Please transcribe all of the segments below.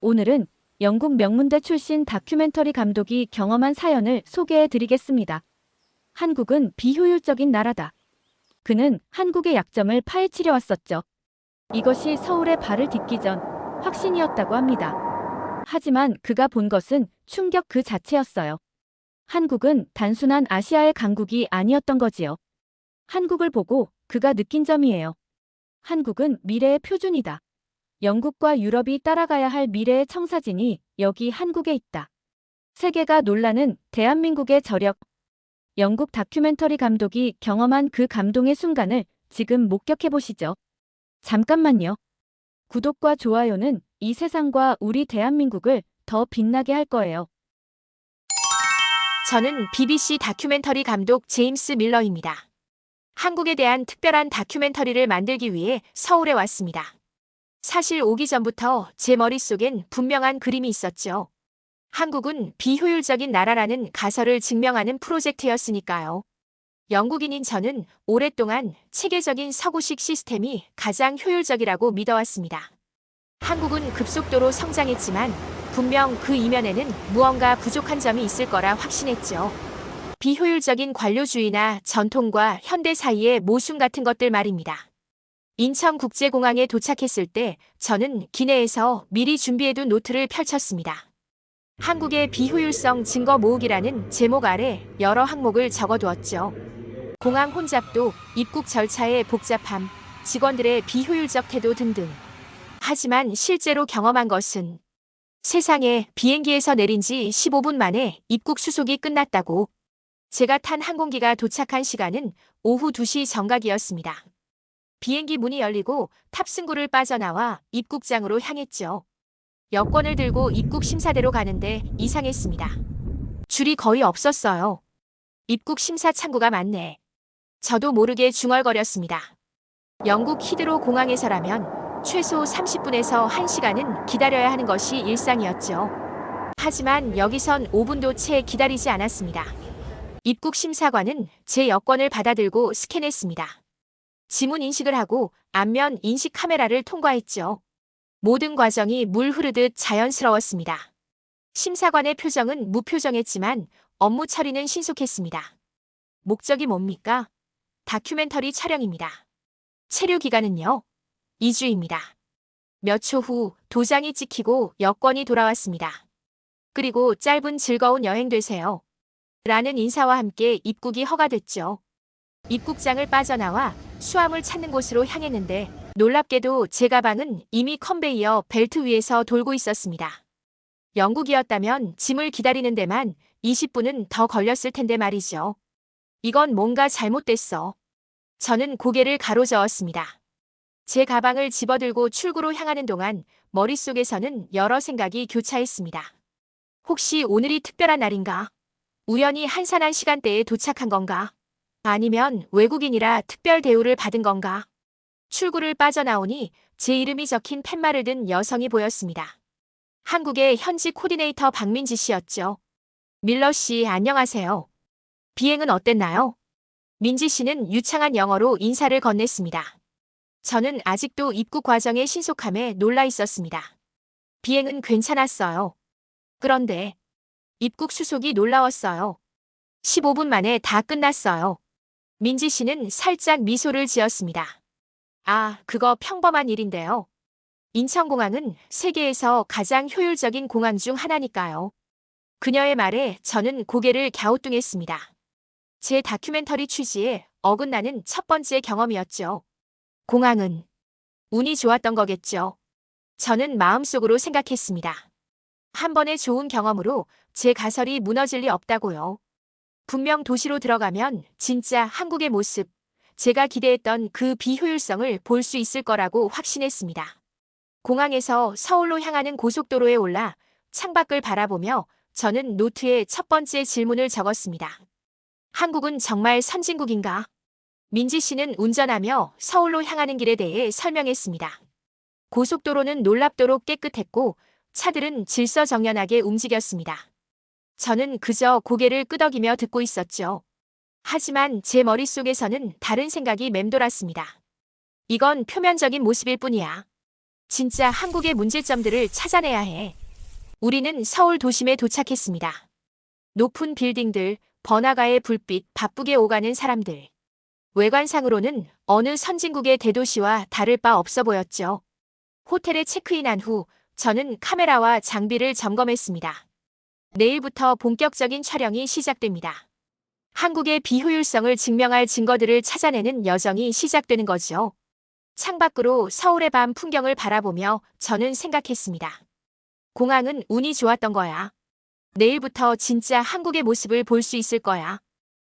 오늘은 영국 명문대 출신 다큐멘터리 감독이 경험한 사연을 소개해 드리겠습니다. 한국은 비효율적인 나라다. 그는 한국의 약점을 파헤치려 왔었죠. 이것이 서울에 발을 딛기 전 확신이었다고 합니다. 하지만 그가 본 것은 충격 그 자체였어요. 한국은 단순한 아시아의 강국이 아니었던 거지요. 한국을 보고 그가 느낀 점이에요. 한국은 미래의 표준이다. 영국과 유럽이 따라가야 할 미래의 청사진이 여기 한국에 있다. 세계가 놀라는 대한민국의 저력. 영국 다큐멘터리 감독이 경험한 그 감동의 순간을 지금 목격해 보시죠. 잠깐만요. 구독과 좋아요는 이 세상과 우리 대한민국을 더 빛나게 할 거예요. 저는 BBC 다큐멘터리 감독 제임스 밀러입니다. 한국에 대한 특별한 다큐멘터리를 만들기 위해 서울에 왔습니다. 사실 오기 전부터 제 머릿속엔 분명한 그림이 있었죠. 한국은 비효율적인 나라라는 가설을 증명하는 프로젝트였으니까요. 영국인인 저는 오랫동안 체계적인 서구식 시스템이 가장 효율적이라고 믿어왔습니다. 한국은 급속도로 성장했지만 분명 그 이면에는 무언가 부족한 점이 있을 거라 확신했죠. 비효율적인 관료주의나 전통과 현대 사이의 모순 같은 것들 말입니다. 인천국제공항에 도착했을 때 저는 기내에서 미리 준비해둔 노트를 펼쳤습니다. 한국의 비효율성 증거 모으기라는 제목 아래 여러 항목을 적어두었죠. 공항 혼잡도, 입국 절차의 복잡함, 직원들의 비효율적 태도 등등. 하지만 실제로 경험한 것은 세상에 비행기에서 내린 지 15분 만에 입국 수속이 끝났다고. 제가 탄 항공기가 도착한 시간은 오후 2시 정각이었습니다. 비행기 문이 열리고 탑승구를 빠져나와 입국장으로 향했죠. 여권을 들고 입국 심사대로 가는데 이상했습니다. 줄이 거의 없었어요. 입국 심사 창구가 많네. 저도 모르게 중얼거렸습니다. 영국 히드로 공항에서라면 최소 30분에서 1시간은 기다려야 하는 것이 일상이었죠. 하지만 여기선 5분도 채 기다리지 않았습니다. 입국 심사관은 제 여권을 받아들고 스캔했습니다. 지문 인식을 하고 안면 인식 카메라를 통과했죠. 모든 과정이 물 흐르듯 자연스러웠습니다. 심사관의 표정은 무표정했지만 업무 처리는 신속했습니다. 목적이 뭡니까? 다큐멘터리 촬영입니다. 체류 기간은요? 2주입니다. 몇 초 후 도장이 찍히고 여권이 돌아왔습니다. 그리고 짧은 즐거운 여행 되세요. 라는 인사와 함께 입국이 허가됐죠. 입국장을 빠져나와 수화물 찾는 곳으로 향했는데 놀랍게도 제 가방은 이미 컨베이어 벨트 위에서 돌고 있었습니다. 영국이었다면 짐을 기다리는 데만 20분은 더 걸렸을 텐데 말이죠. 이건 뭔가 잘못됐어. 저는 고개를 가로저었습니다. 제 가방을 집어들고 출구로 향하는 동안 머릿속에서는 여러 생각이 교차했습니다. 혹시 오늘이 특별한 날인가? 우연히 한산한 시간대에 도착한 건가? 아니면 외국인이라 특별 대우를 받은 건가? 출구를 빠져나오니 제 이름이 적힌 팻말을 든 여성이 보였습니다. 한국의 현지 코디네이터 박민지 씨였죠. 밀러 씨, 안녕하세요. 비행은 어땠나요? 민지 씨는 유창한 영어로 인사를 건넸습니다. 저는 아직도 입국 과정의 신속함에 놀라 있었습니다. 비행은 괜찮았어요. 그런데 입국 수속이 놀라웠어요. 15분 만에 다 끝났어요. 민지 씨는 살짝 미소를 지었습니다. 아, 그거 평범한 일인데요. 인천공항은 세계에서 가장 효율적인 공항 중 하나니까요. 그녀의 말에 저는 고개를 갸우뚱했습니다. 제 다큐멘터리 취지에 어긋나는 첫 번째 경험이었죠. 공항은 운이 좋았던 거겠죠. 저는 마음속으로 생각했습니다. 한 번의 좋은 경험으로 제 가설이 무너질 리 없다고요. 분명 도시로 들어가면 진짜 한국의 모습, 제가 기대했던 그 비효율성을 볼 수 있을 거라고 확신했습니다. 공항에서 서울로 향하는 고속도로에 올라 창밖을 바라보며 저는 노트에 첫 번째 질문을 적었습니다. 한국은 정말 선진국인가? 민지 씨는 운전하며 서울로 향하는 길에 대해 설명했습니다. 고속도로는 놀랍도록 깨끗했고 차들은 질서정연하게 움직였습니다. 저는 그저 고개를 끄덕이며 듣고 있었죠. 하지만 제 머릿속에서는 다른 생각이 맴돌았습니다. 이건 표면적인 모습일 뿐이야. 진짜 한국의 문제점들을 찾아내야 해. 우리는 서울 도심에 도착했습니다. 높은 빌딩들, 번화가의 불빛, 바쁘게 오가는 사람들. 외관상으로는 어느 선진국의 대도시와 다를 바 없어 보였죠. 호텔에 체크인한 후 저는 카메라와 장비를 점검했습니다. 내일부터 본격적인 촬영이 시작됩니다. 한국의 비효율성을 증명할 증거들을 찾아내는 여정이 시작되는 거죠. 창밖으로 서울의 밤 풍경을 바라보며 저는 생각했습니다. 공항은 운이 좋았던 거야. 내일부터 진짜 한국의 모습을 볼 수 있을 거야.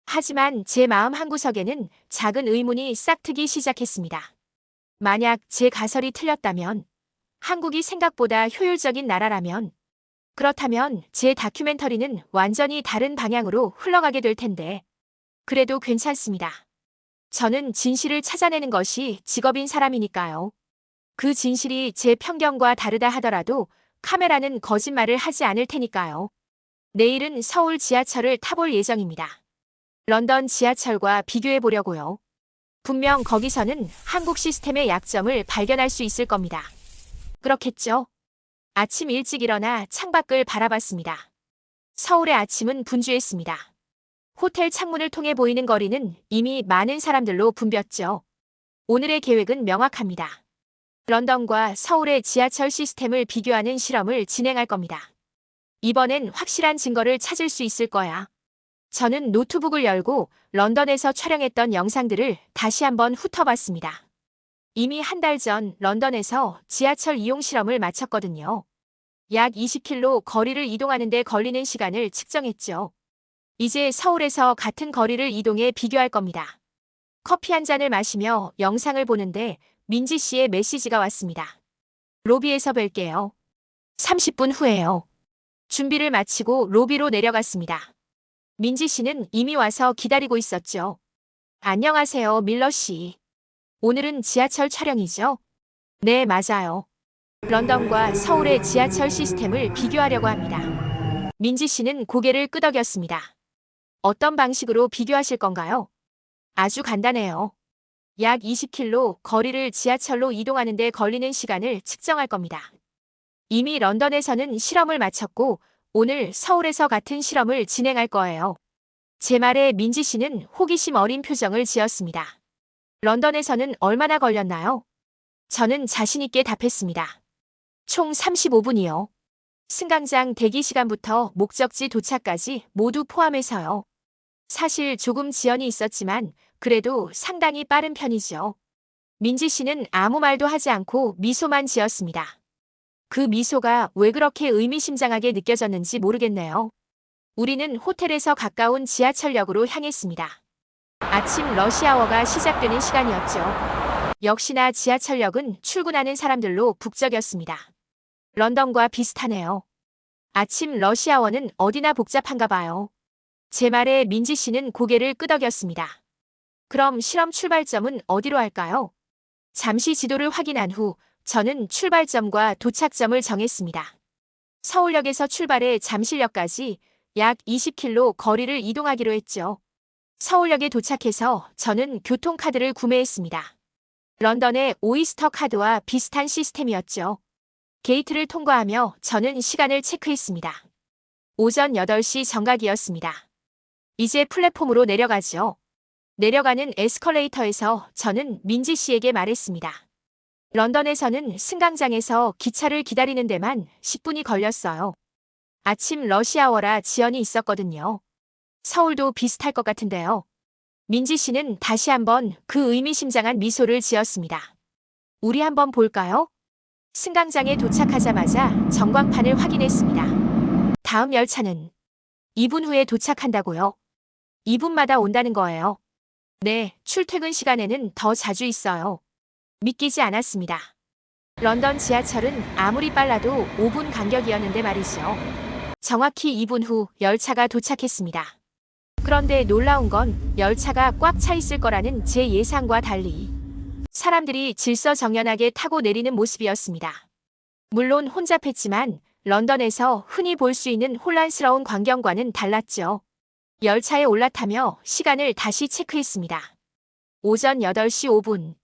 하지만 제 마음 한구석에는 작은 의문이 싹트기 시작했습니다. 만약 제 가설이 틀렸다면, 한국이 생각보다 효율적인 나라라면, 그렇다면 제 다큐멘터리는 완전히 다른 방향으로 흘러가게 될 텐데, 그래도 괜찮습니다. 저는 진실을 찾아내는 것이 직업인 사람이니까요. 그 진실이 제 편견과 다르다 하더라도 카메라는 거짓말을 하지 않을 테니까요. 내일은 서울 지하철을 타볼 예정입니다. 런던 지하철과 비교해 보려고요. 분명 거기서는 한국 시스템의 약점을 발견할 수 있을 겁니다. 그렇겠죠? 아침 일찍 일어나 창밖을 바라봤습니다. 서울의 아침은 분주했습니다. 호텔 창문을 통해 보이는 거리는 이미 많은 사람들로 붐볐죠. 오늘의 계획은 명확합니다. 런던과 서울의 지하철 시스템을 비교하는 실험을 진행할 겁니다. 이번엔 확실한 증거를 찾을 수 있을 거야. 저는 노트북을 열고 런던에서 촬영했던 영상들을 다시 한번 훑어봤습니다. 이미 한 달 전 런던에서 지하철 이용 실험을 마쳤거든요. 약 20km 거리를 이동하는 데 걸리는 시간을 측정했죠. 이제 서울에서 같은 거리를 이동해 비교할 겁니다. 커피 한 잔을 마시며 영상을 보는데 민지 씨의 메시지가 왔습니다. 로비에서 뵐게요. 30분 후에요. 준비를 마치고 로비로 내려갔습니다. 민지 씨는 이미 와서 기다리고 있었죠. 안녕하세요, 밀러 씨. 오늘은 지하철 촬영이죠? 네, 맞아요. 런던과 서울의 지하철 시스템을 비교하려고 합니다. 민지 씨는 고개를 끄덕였습니다. 어떤 방식으로 비교하실 건가요? 아주 간단해요. 약 20km 거리를 지하철로 이동하는 데 걸리는 시간을 측정할 겁니다. 이미 런던에서는 실험을 마쳤고 오늘 서울에서 같은 실험을 진행할 거예요. 제 말에 민지 씨는 호기심 어린 표정을 지었습니다. 런던에서는 얼마나 걸렸나요? 저는 자신 있게 답했습니다. 총 35분이요. 승강장 대기 시간부터 목적지 도착까지 모두 포함해서요. 사실 조금 지연이 있었지만 그래도 상당히 빠른 편이죠. 민지 씨는 아무 말도 하지 않고 미소만 지었습니다. 그 미소가 왜 그렇게 의미심장하게 느껴졌는지 모르겠네요. 우리는 호텔에서 가까운 지하철역으로 향했습니다. 아침 러시아워가 시작되는 시간이었죠. 역시나 지하철역은 출근하는 사람들로 북적였습니다. 런던과 비슷하네요. 아침 러시아워는 어디나 복잡한가 봐요. 제 말에 민지 씨는 고개를 끄덕였습니다. 그럼 실험 출발점은 어디로 할까요? 잠시 지도를 확인한 후 저는 출발점과 도착점을 정했습니다. 서울역에서 출발해 잠실역까지 약 20km 거리를 이동하기로 했죠. 서울역에 도착해서 저는 교통카드를 구매했습니다. 런던의 오이스터 카드와 비슷한 시스템이었죠. 게이트를 통과하며 저는 시간을 체크했습니다. 오전 8시 정각이었습니다. 이제 플랫폼으로 내려가죠. 내려가는 에스컬레이터에서 저는 민지 씨에게 말했습니다. 런던에서는 승강장에서 기차를 기다리는 데만 10분이 걸렸어요. 아침 러시아워라 지연이 있었거든요. 서울도 비슷할 것 같은데요. 민지 씨는 다시 한번 그 의미심장한 미소를 지었습니다. 우리 한번 볼까요? 승강장에 도착하자마자 전광판을 확인했습니다. 다음 열차는 2분 후에 도착한다고요? 2분마다 온다는 거예요. 네, 출퇴근 시간에는 더 자주 있어요. 믿기지 않았습니다. 런던 지하철은 아무리 빨라도 5분 간격이었는데 말이죠. 정확히 2분 후 열차가 도착했습니다. 그런데 놀라운 건 열차가 꽉 차 있을 거라는 제 예상과 달리 사람들이 질서정연하게 타고 내리는 모습이었습니다. 물론 혼잡했지만 런던에서 흔히 볼 수 있는 혼란스러운 광경과는 달랐죠. 열차에 올라타며 시간을 다시 체크했습니다. 오전 8시 5분.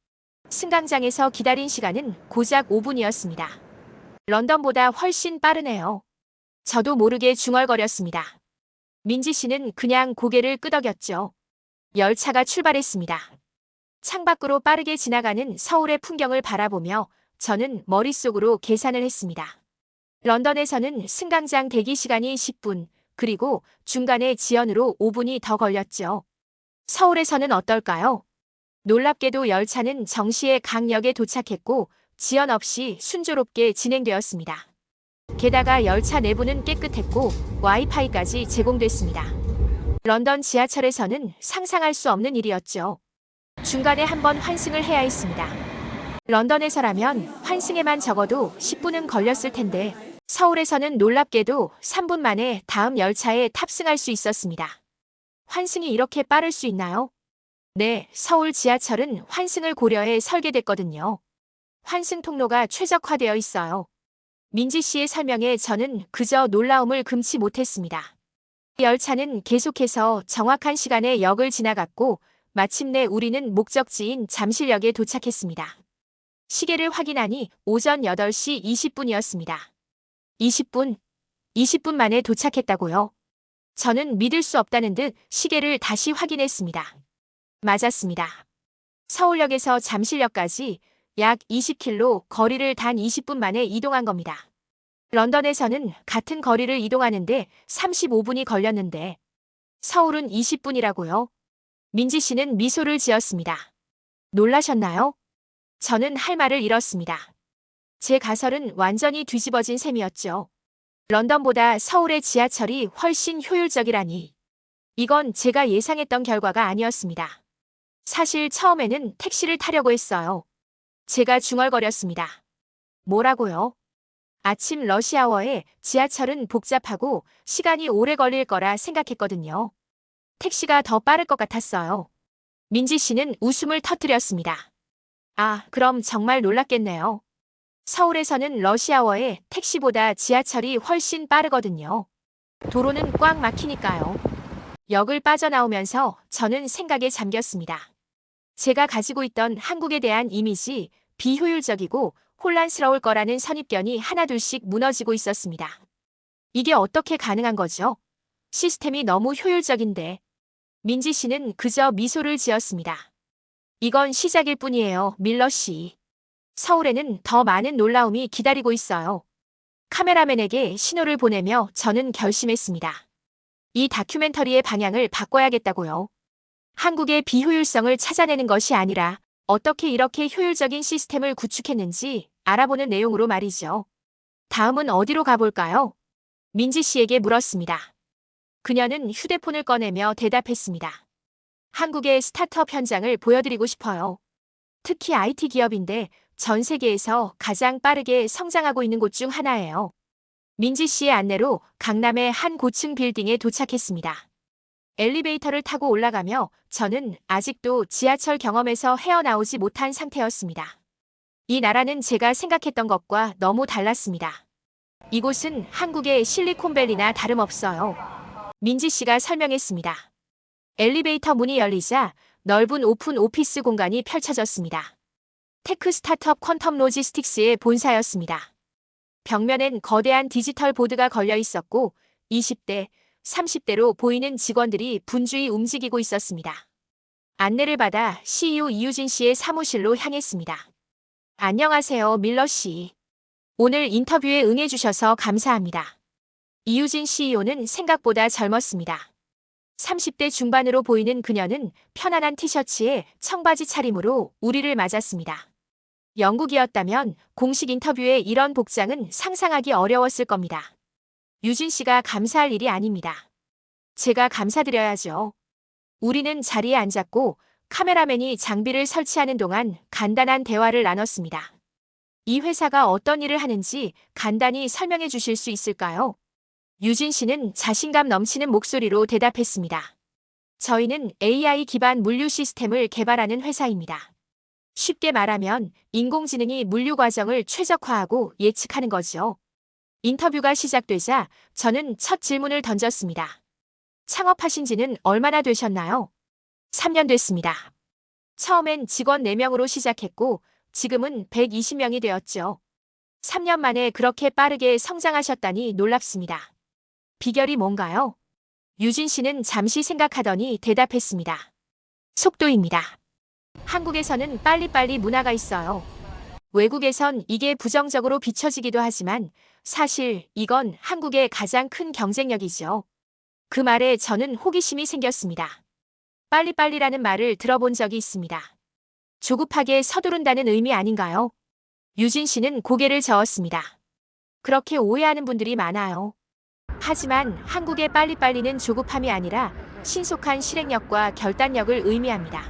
승강장에서 기다린 시간은 고작 5분이었습니다. 런던보다 훨씬 빠르네요. 저도 모르게 중얼거렸습니다. 민지 씨는 그냥 고개를 끄덕였죠. 열차가 출발했습니다. 창밖으로 빠르게 지나가는 서울의 풍경을 바라보며 저는 머릿속으로 계산을 했습니다. 런던에서는 승강장 대기 시간이 10분, 그리고 중간에 지연으로 5분이 더 걸렸죠. 서울에서는 어떨까요? 놀랍게도 열차는 정시에 강역에 도착했고 지연 없이 순조롭게 진행되었습니다. 게다가 열차 내부는 깨끗했고 와이파이까지 제공됐습니다. 런던 지하철에서는 상상할 수 없는 일이었죠. 중간에 한번 환승을 해야 했습니다. 런던에서라면 환승에만 적어도 10분은 걸렸을 텐데 서울에서는 놀랍게도 3분 만에 다음 열차에 탑승할 수 있었습니다. 환승이 이렇게 빠를 수 있나요? 네, 서울 지하철은 환승을 고려해 설계됐거든요. 환승 통로가 최적화되어 있어요. 민지 씨의 설명에 저는 그저 놀라움을 금치 못했습니다. 열차는 계속해서 정확한 시간에 역을 지나갔고 마침내 우리는 목적지인 잠실역에 도착했습니다. 시계를 확인하니 오전 8시 20분이었습니다. 20분? 20분 만에 도착했다고요? 저는 믿을 수 없다는 듯 시계를 다시 확인했습니다. 맞았습니다. 서울역에서 잠실역까지 약 20km 거리를 단 20분 만에 이동한 겁니다. 런던에서는 같은 거리를 이동하는데 35분이 걸렸는데 서울은 20분이라고요? 민지 씨는 미소를 지었습니다. 놀라셨나요? 저는 할 말을 잃었습니다. 제 가설은 완전히 뒤집어진 셈이었죠. 런던보다 서울의 지하철이 훨씬 효율적이라니. 이건 제가 예상했던 결과가 아니었습니다. 사실 처음에는 택시를 타려고 했어요. 제가 중얼거렸습니다. 뭐라고요? 아침 러시아워에 지하철은 복잡하고 시간이 오래 걸릴 거라 생각했거든요. 택시가 더 빠를 것 같았어요. 민지 씨는 웃음을 터뜨렸습니다. 아, 그럼 정말 놀랐겠네요. 서울에서는 러시아워에 택시보다 지하철이 훨씬 빠르거든요. 도로는 꽉 막히니까요. 역을 빠져나오면서 저는 생각에 잠겼습니다. 제가 가지고 있던 한국에 대한 이미지, 비효율적이고 혼란스러울 거라는 선입견이 하나둘씩 무너지고 있었습니다. 이게 어떻게 가능한 거죠? 시스템이 너무 효율적인데. 민지 씨는 그저 미소를 지었습니다. 이건 시작일 뿐이에요, 밀러 씨. 서울에는 더 많은 놀라움이 기다리고 있어요. 카메라맨에게 신호를 보내며 저는 결심했습니다. 이 다큐멘터리의 방향을 바꿔야겠다고요. 한국의 비효율성을 찾아내는 것이 아니라 어떻게 이렇게 효율적인 시스템을 구축했는지 알아보는 내용으로 말이죠. 다음은 어디로 가볼까요? 민지 씨에게 물었습니다. 그녀는 휴대폰을 꺼내며 대답했습니다. 한국의 스타트업 현장을 보여드리고 싶어요. 특히 IT 기업인데 전 세계에서 가장 빠르게 성장하고 있는 곳 중 하나예요. 민지 씨의 안내로 강남의 한 고층 빌딩에 도착했습니다. 엘리베이터를 타고 올라가며 저는 아직도 지하철 경험에서 헤어나오지 못한 상태였습니다. 이 나라는 제가 생각했던 것과 너무 달랐습니다. 이곳은 한국의 실리콘밸리나 다름없어요. 민지 씨가 설명했습니다. 엘리베이터 문이 열리자 넓은 오픈 오피스 공간이 펼쳐졌습니다. 테크 스타트업 퀀텀 로지스틱스의 본사였습니다. 벽면엔 거대한 디지털 보드가 걸려 있었고 20대, 30대로 보이는 직원들이 분주히 움직이고 있었습니다. 안내를 받아 CEO 이유진 씨의 사무실로 향했습니다. 안녕하세요, 밀러 씨. 오늘 인터뷰에 응해주셔서 감사합니다. 이유진 CEO는 생각보다 젊었습니다. 30대 중반으로 보이는 그녀는 편안한 티셔츠에 청바지 차림으로 우리를 맞았습니다. 영국이었다면 공식 인터뷰에 이런 복장은 상상하기 어려웠을 겁니다. 유진 씨가 감사할 일이 아닙니다. 제가 감사드려야죠. 우리는 자리에 앉았고 카메라맨이 장비를 설치하는 동안 간단한 대화를 나눴습니다. 이 회사가 어떤 일을 하는지 간단히 설명해 주실 수 있을까요? 유진 씨는 자신감 넘치는 목소리로 대답했습니다. 저희는 AI 기반 물류 시스템을 개발하는 회사입니다. 쉽게 말하면 인공지능이 물류 과정을 최적화하고 예측하는 거죠. 인터뷰가 시작되자 저는 첫 질문을 던졌습니다. 창업하신 지는 얼마나 되셨나요? 3년 됐습니다. 처음엔 직원 4명으로 시작했고 지금은 120명이 되었죠. 3년 만에 그렇게 빠르게 성장하셨다니 놀랍습니다. 비결이 뭔가요? 유진 씨는 잠시 생각하더니 대답했습니다. 속도입니다. 한국에서는 빨리빨리 문화가 있어요. 외국에선 이게 부정적으로 비춰지기도 하지만 사실 이건 한국의 가장 큰 경쟁력이죠. 그 말에 저는 호기심이 생겼습니다. 빨리빨리라는 말을 들어본 적이 있습니다. 조급하게 서두른다는 의미 아닌가요? 유진 씨는 고개를 저었습니다. 그렇게 오해하는 분들이 많아요. 하지만 한국의 빨리빨리는 조급함이 아니라 신속한 실행력과 결단력을 의미합니다.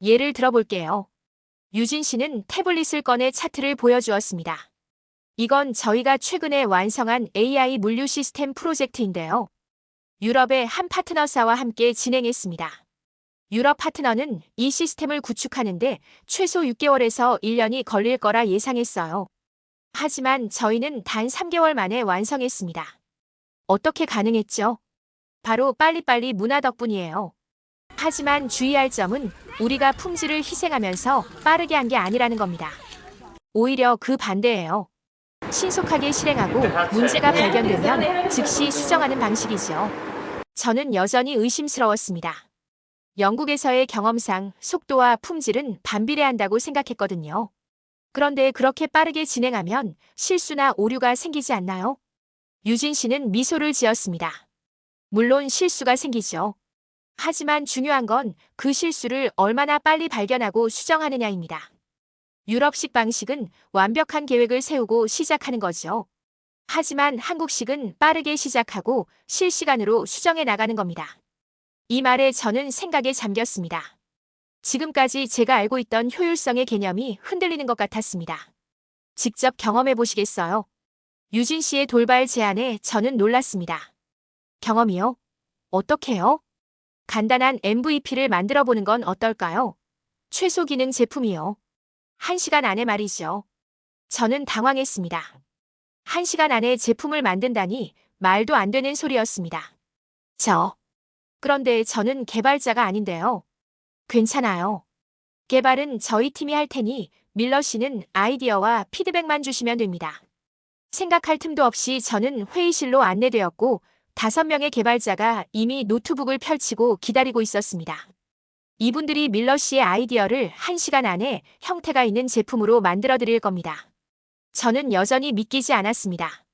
예를 들어볼게요. 유진 씨는 태블릿을 꺼내 차트를 보여주었습니다. 이건 저희가 최근에 완성한 AI 물류 시스템 프로젝트인데요. 유럽의 한 파트너사와 함께 진행했습니다. 유럽 파트너는 이 시스템을 구축하는데 최소 6개월에서 1년이 걸릴 거라 예상했어요. 하지만 저희는 단 3개월 만에 완성했습니다. 어떻게 가능했죠? 바로 빨리빨리 문화 덕분이에요. 하지만 주의할 점은 우리가 품질을 희생하면서 빠르게 한 게 아니라는 겁니다. 오히려 그 반대예요. 신속하게 실행하고 문제가 발견되면 즉시 수정하는 방식이죠. 저는 여전히 의심스러웠습니다. 영국에서의 경험상 속도와 품질은 반비례한다고 생각했거든요. 그런데 그렇게 빠르게 진행하면 실수나 오류가 생기지 않나요? 유진 씨는 미소를 지었습니다. 물론 실수가 생기죠. 하지만 중요한 건 그 실수를 얼마나 빨리 발견하고 수정하느냐입니다. 유럽식 방식은 완벽한 계획을 세우고 시작하는 거죠. 하지만 한국식은 빠르게 시작하고 실시간으로 수정해 나가는 겁니다. 이 말에 저는 생각에 잠겼습니다. 지금까지 제가 알고 있던 효율성의 개념이 흔들리는 것 같았습니다. 직접 경험해 보시겠어요? 유진 씨의 돌발 제안에 저는 놀랐습니다. 경험이요? 어떻게요? 간단한 MVP를 만들어 보는 건 어떨까요? 최소 기능 제품이요. 1시간 안에 말이죠. 저는 당황했습니다. 1시간 안에 제품을 만든다니 말도 안 되는 소리였습니다. 그런데 저는 개발자가 아닌데요. 괜찮아요. 개발은 저희 팀이 할 테니 밀러 씨는 아이디어와 피드백만 주시면 됩니다. 생각할 틈도 없이 저는 회의실로 안내되었고 5명의 개발자가 이미 노트북을 펼치고 기다리고 있었습니다. 이분들이 밀러 씨의 아이디어를 1시간 안에 형태가 있는 제품으로 만들어 드릴 겁니다. 저는 여전히 믿기지 않았습니다.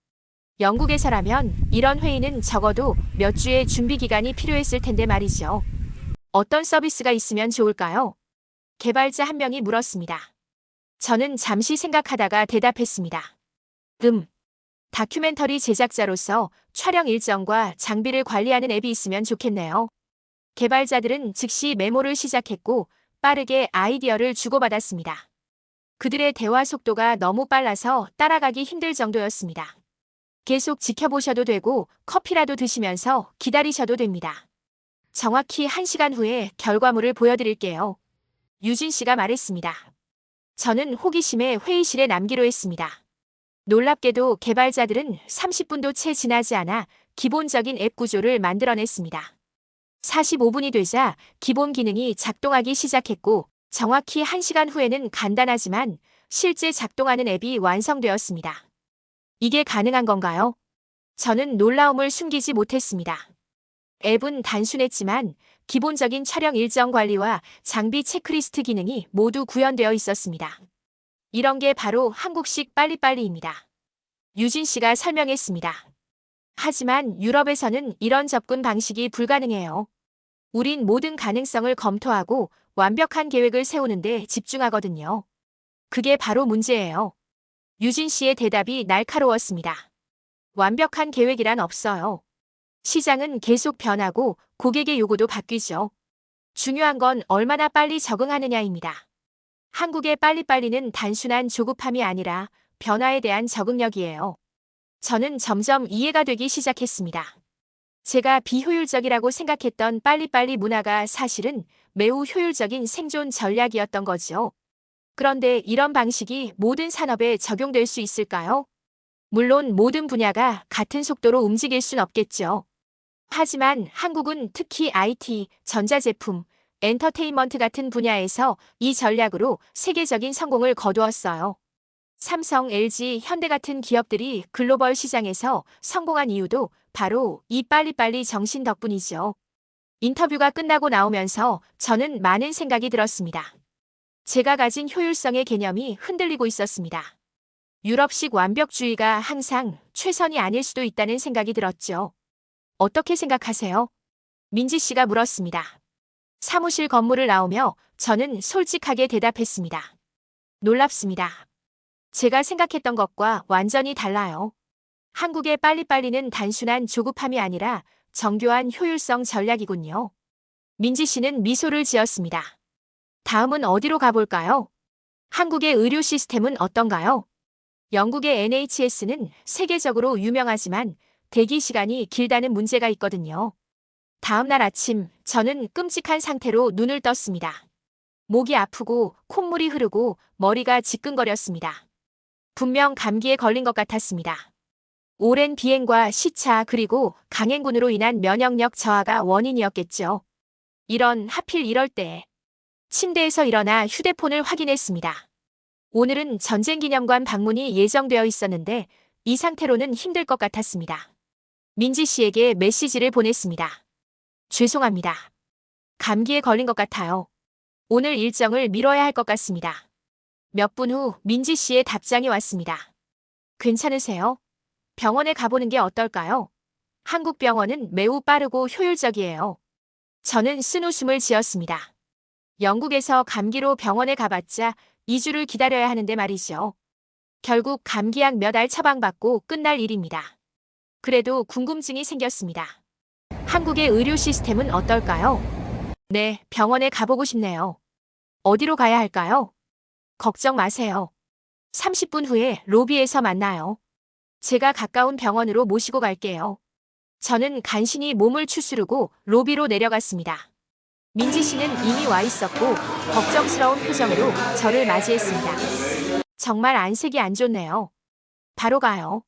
영국에서라면 이런 회의는 적어도 몇 주의 준비 기간이 필요했을 텐데 말이죠. 어떤 서비스가 있으면 좋을까요? 개발자 한 명이 물었습니다. 저는 잠시 생각하다가 대답했습니다. 다큐멘터리 제작자로서 촬영 일정과 장비를 관리하는 앱이 있으면 좋겠네요. 개발자들은 즉시 메모를 시작했고 빠르게 아이디어를 주고받았습니다. 그들의 대화 속도가 너무 빨라서 따라가기 힘들 정도였습니다. 계속 지켜보셔도 되고 커피라도 드시면서 기다리셔도 됩니다. 정확히 1시간 후에 결과물을 보여드릴게요. 유진 씨가 말했습니다. 저는 호기심에 회의실에 남기로 했습니다. 놀랍게도 개발자들은 30분도 채 지나지 않아 기본적인 앱 구조를 만들어냈습니다. 45분이 되자 기본 기능이 작동하기 시작했고 정확히 1시간 후에는 간단하지만 실제 작동하는 앱이 완성되었습니다. 이게 가능한 건가요? 저는 놀라움을 숨기지 못했습니다. 앱은 단순했지만 기본적인 촬영 일정 관리와 장비 체크리스트 기능이 모두 구현되어 있었습니다. 이런 게 바로 한국식 빨리빨리입니다. 유진 씨가 설명했습니다. 하지만 유럽에서는 이런 접근 방식이 불가능해요. 우린 모든 가능성을 검토하고 완벽한 계획을 세우는데 집중하거든요. 그게 바로 문제예요. 유진 씨의 대답이 날카로웠습니다. 완벽한 계획이란 없어요. 시장은 계속 변하고 고객의 요구도 바뀌죠. 중요한 건 얼마나 빨리 적응하느냐입니다. 한국의 빨리빨리는 단순한 조급함이 아니라 변화에 대한 적응력이에요. 저는 점점 이해가 되기 시작했습니다. 제가 비효율적이라고 생각했던 빨리빨리 문화가 사실은 매우 효율적인 생존 전략이었던 거죠. 그런데 이런 방식이 모든 산업에 적용될 수 있을까요? 물론 모든 분야가 같은 속도로 움직일 순 없겠죠. 하지만 한국은 특히 IT, 전자제품, 엔터테인먼트 같은 분야에서 이 전략으로 세계적인 성공을 거두었어요. 삼성, LG, 현대 같은 기업들이 글로벌 시장에서 성공한 이유도 바로 이 빨리빨리 정신 덕분이죠. 인터뷰가 끝나고 나오면서 저는 많은 생각이 들었습니다. 제가 가진 효율성의 개념이 흔들리고 있었습니다. 유럽식 완벽주의가 항상 최선이 아닐 수도 있다는 생각이 들었죠. 어떻게 생각하세요? 민지 씨가 물었습니다. 사무실 건물을 나오며 저는 솔직하게 대답했습니다. 놀랍습니다. 제가 생각했던 것과 완전히 달라요. 한국의 빨리빨리는 단순한 조급함이 아니라 정교한 효율성 전략이군요. 민지 씨는 미소를 지었습니다. 다음은 어디로 가볼까요? 한국의 의료 시스템은 어떤가요? 영국의 NHS는 세계적으로 유명하지만 대기 시간이 길다는 문제가 있거든요. 다음 날 아침, 저는 끔찍한 상태로 눈을 떴습니다. 목이 아프고 콧물이 흐르고 머리가 지끈거렸습니다. 분명 감기에 걸린 것 같았습니다. 오랜 비행과 시차 그리고 강행군으로 인한 면역력 저하가 원인이었겠죠. 하필 이럴 때 침대에서 일어나 휴대폰을 확인했습니다. 오늘은 전쟁기념관 방문이 예정되어 있었는데 이 상태로는 힘들 것 같았습니다. 민지 씨에게 메시지를 보냈습니다. 죄송합니다. 감기에 걸린 것 같아요. 오늘 일정을 미뤄야 할 것 같습니다. 몇 분 후 민지 씨의 답장이 왔습니다. 괜찮으세요? 병원에 가보는 게 어떨까요? 한국 병원은 매우 빠르고 효율적이에요. 저는 쓴웃음을 지었습니다. 영국에서 감기로 병원에 가봤자 2주를 기다려야 하는데 말이죠. 결국 감기약 몇 알 처방받고 끝날 일입니다. 그래도 궁금증이 생겼습니다. 한국의 의료 시스템은 어떨까요? 네, 병원에 가보고 싶네요. 어디로 가야 할까요? 걱정 마세요. 30분 후에 로비에서 만나요. 제가 가까운 병원으로 모시고 갈게요. 저는 간신히 몸을 추스르고 로비로 내려갔습니다. 민지 씨는 이미 와 있었고 걱정스러운 표정으로 저를 맞이했습니다. 정말 안색이 안 좋네요. 바로 가요.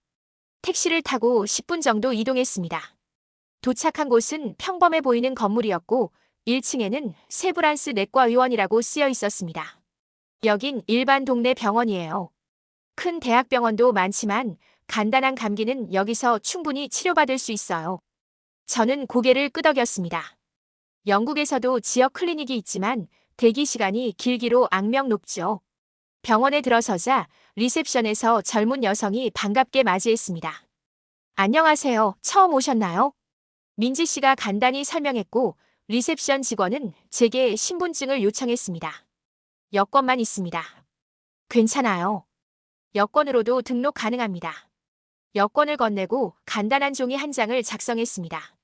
택시를 타고 10분 정도 이동했습니다. 도착한 곳은 평범해 보이는 건물이었고 1층에는 세브란스 내과의원이라고 쓰여 있었습니다. 여긴 일반 동네 병원이에요. 큰 대학병원도 많지만 간단한 감기는 여기서 충분히 치료받을 수 있어요. 저는 고개를 끄덕였습니다. 영국에서도 지역 클리닉이 있지만 대기 시간이 길기로 악명 높죠. 병원에 들어서자 리셉션에서 젊은 여성이 반갑게 맞이했습니다. 안녕하세요. 처음 오셨나요? 민지 씨가 간단히 설명했고 리셉션 직원은 제게 신분증을 요청했습니다. 여권만 있습니다. 괜찮아요. 여권으로도 등록 가능합니다. 여권을 건네고 간단한 종이 한 장을 작성했습니다.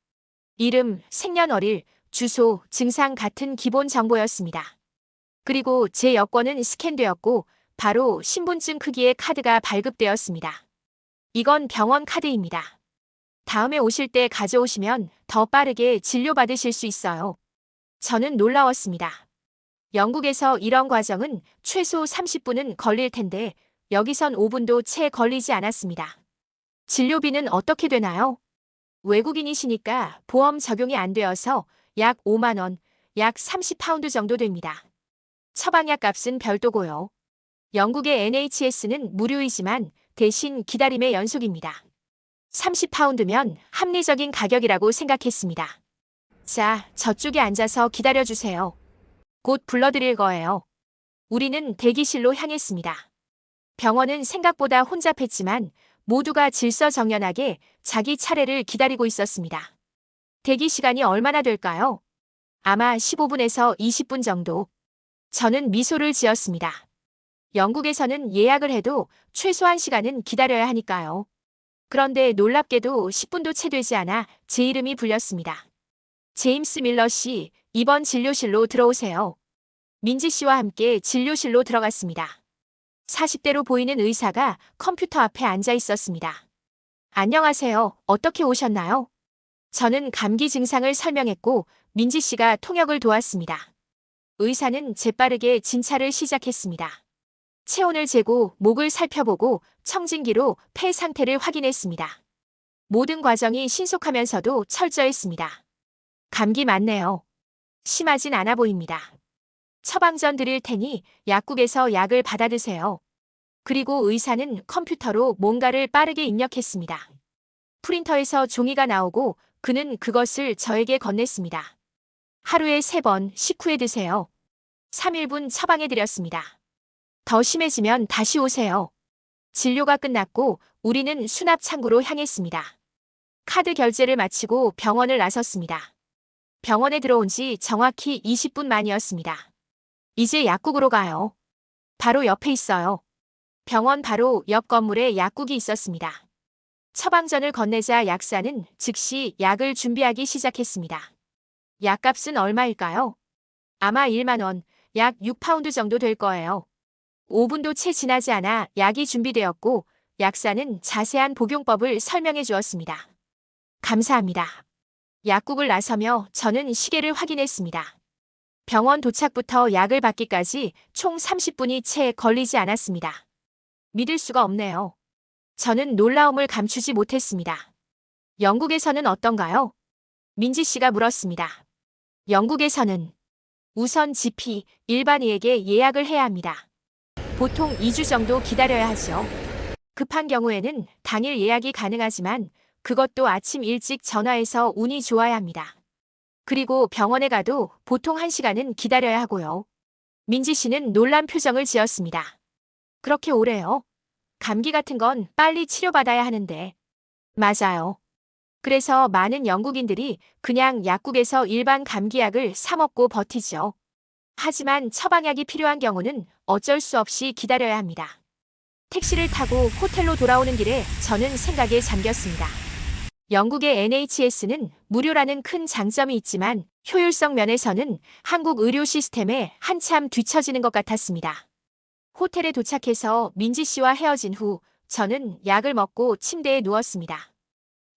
이름, 생년월일, 주소, 증상 같은 기본 정보였습니다. 그리고 제 여권은 스캔되었고 바로 신분증 크기의 카드가 발급되었습니다. 이건 병원 카드입니다. 다음에 오실 때 가져오시면 더 빠르게 진료받으실 수 있어요. 저는 놀라웠습니다. 영국에서 이런 과정은 최소 30분은 걸릴 텐데 여기선 5분도 채 걸리지 않았습니다. 진료비는 어떻게 되나요? 외국인이시니까 보험 적용이 안 되어서 약 5만 원, 약 30파운드 정도 됩니다. 처방약 값은 별도고요. 영국의 NHS는 무료이지만 대신 기다림의 연속입니다. 30파운드면 합리적인 가격이라고 생각했습니다. 자, 저쪽에 앉아서 기다려주세요. 곧 불러드릴 거예요. 우리는 대기실로 향했습니다. 병원은 생각보다 혼잡했지만 모두가 질서정연하게 자기 차례를 기다리고 있었습니다. 대기 시간이 얼마나 될까요? 아마 15분에서 20분 정도. 저는 미소를 지었습니다. 영국에서는 예약을 해도 최소한 시간은 기다려야 하니까요. 그런데 놀랍게도 10분도 채 되지 않아 제 이름이 불렸습니다. 제임스 밀러 씨, 이번 진료실로 들어오세요. 민지 씨와 함께 진료실로 들어갔습니다. 40대로 보이는 의사가 컴퓨터 앞에 앉아 있었습니다. 안녕하세요. 어떻게 오셨나요? 저는 감기 증상을 설명했고 민지 씨가 통역을 도왔습니다. 의사는 재빠르게 진찰을 시작했습니다. 체온을 재고 목을 살펴보고 청진기로 폐 상태를 확인했습니다. 모든 과정이 신속하면서도 철저했습니다. 감기 맞네요. 심하진 않아 보입니다. 처방전 드릴 테니 약국에서 약을 받아 드세요. 그리고 의사는 컴퓨터로 뭔가를 빠르게 입력했습니다. 프린터에서 종이가 나오고 그는 그것을 저에게 건넸습니다. 하루에 3번 식후에 드세요. 3일분 처방해 드렸습니다. 더 심해지면 다시 오세요. 진료가 끝났고 우리는 수납 창구로 향했습니다. 카드 결제를 마치고 병원을 나섰습니다. 병원에 들어온 지 정확히 20분 만이었습니다. 이제 약국으로 가요. 바로 옆에 있어요. 병원 바로 옆 건물에 약국이 있었습니다. 처방전을 건네자 약사는 즉시 약을 준비하기 시작했습니다. 약값은 얼마일까요? 아마 1만 원, 약 6파운드 정도 될 거예요. 5분도 채 지나지 않아 약이 준비되었고 약사는 자세한 복용법을 설명해 주었습니다. 감사합니다. 약국을 나서며 저는 시계를 확인했습니다. 병원 도착부터 약을 받기까지 총 30분이 채 걸리지 않았습니다. 믿을 수가 없네요. 저는 놀라움을 감추지 못했습니다. 영국에서는 어떤가요? 민지 씨가 물었습니다. 영국에서는 우선 GP, 일반의에게 예약을 해야 합니다. 보통 2주 정도 기다려야 하죠. 급한 경우에는 당일 예약이 가능하지만 그것도 아침 일찍 전화해서 운이 좋아야 합니다. 그리고 병원에 가도 보통 1시간은 기다려야 하고요. 민지 씨는 놀란 표정을 지었습니다. 그렇게 오래요? 감기 같은 건 빨리 치료받아야 하는데. 맞아요. 그래서 많은 영국인들이 그냥 약국에서 일반 감기약을 사 먹고 버티죠. 하지만 처방약이 필요한 경우는 어쩔 수 없이 기다려야 합니다. 택시를 타고 호텔로 돌아오는 길에 저는 생각에 잠겼습니다. 영국의 NHS는 무료라는 큰 장점이 있지만 효율성 면에서는 한국 의료 시스템에 한참 뒤처지는 것 같았습니다. 호텔에 도착해서 민지 씨와 헤어진 후 저는 약을 먹고 침대에 누웠습니다.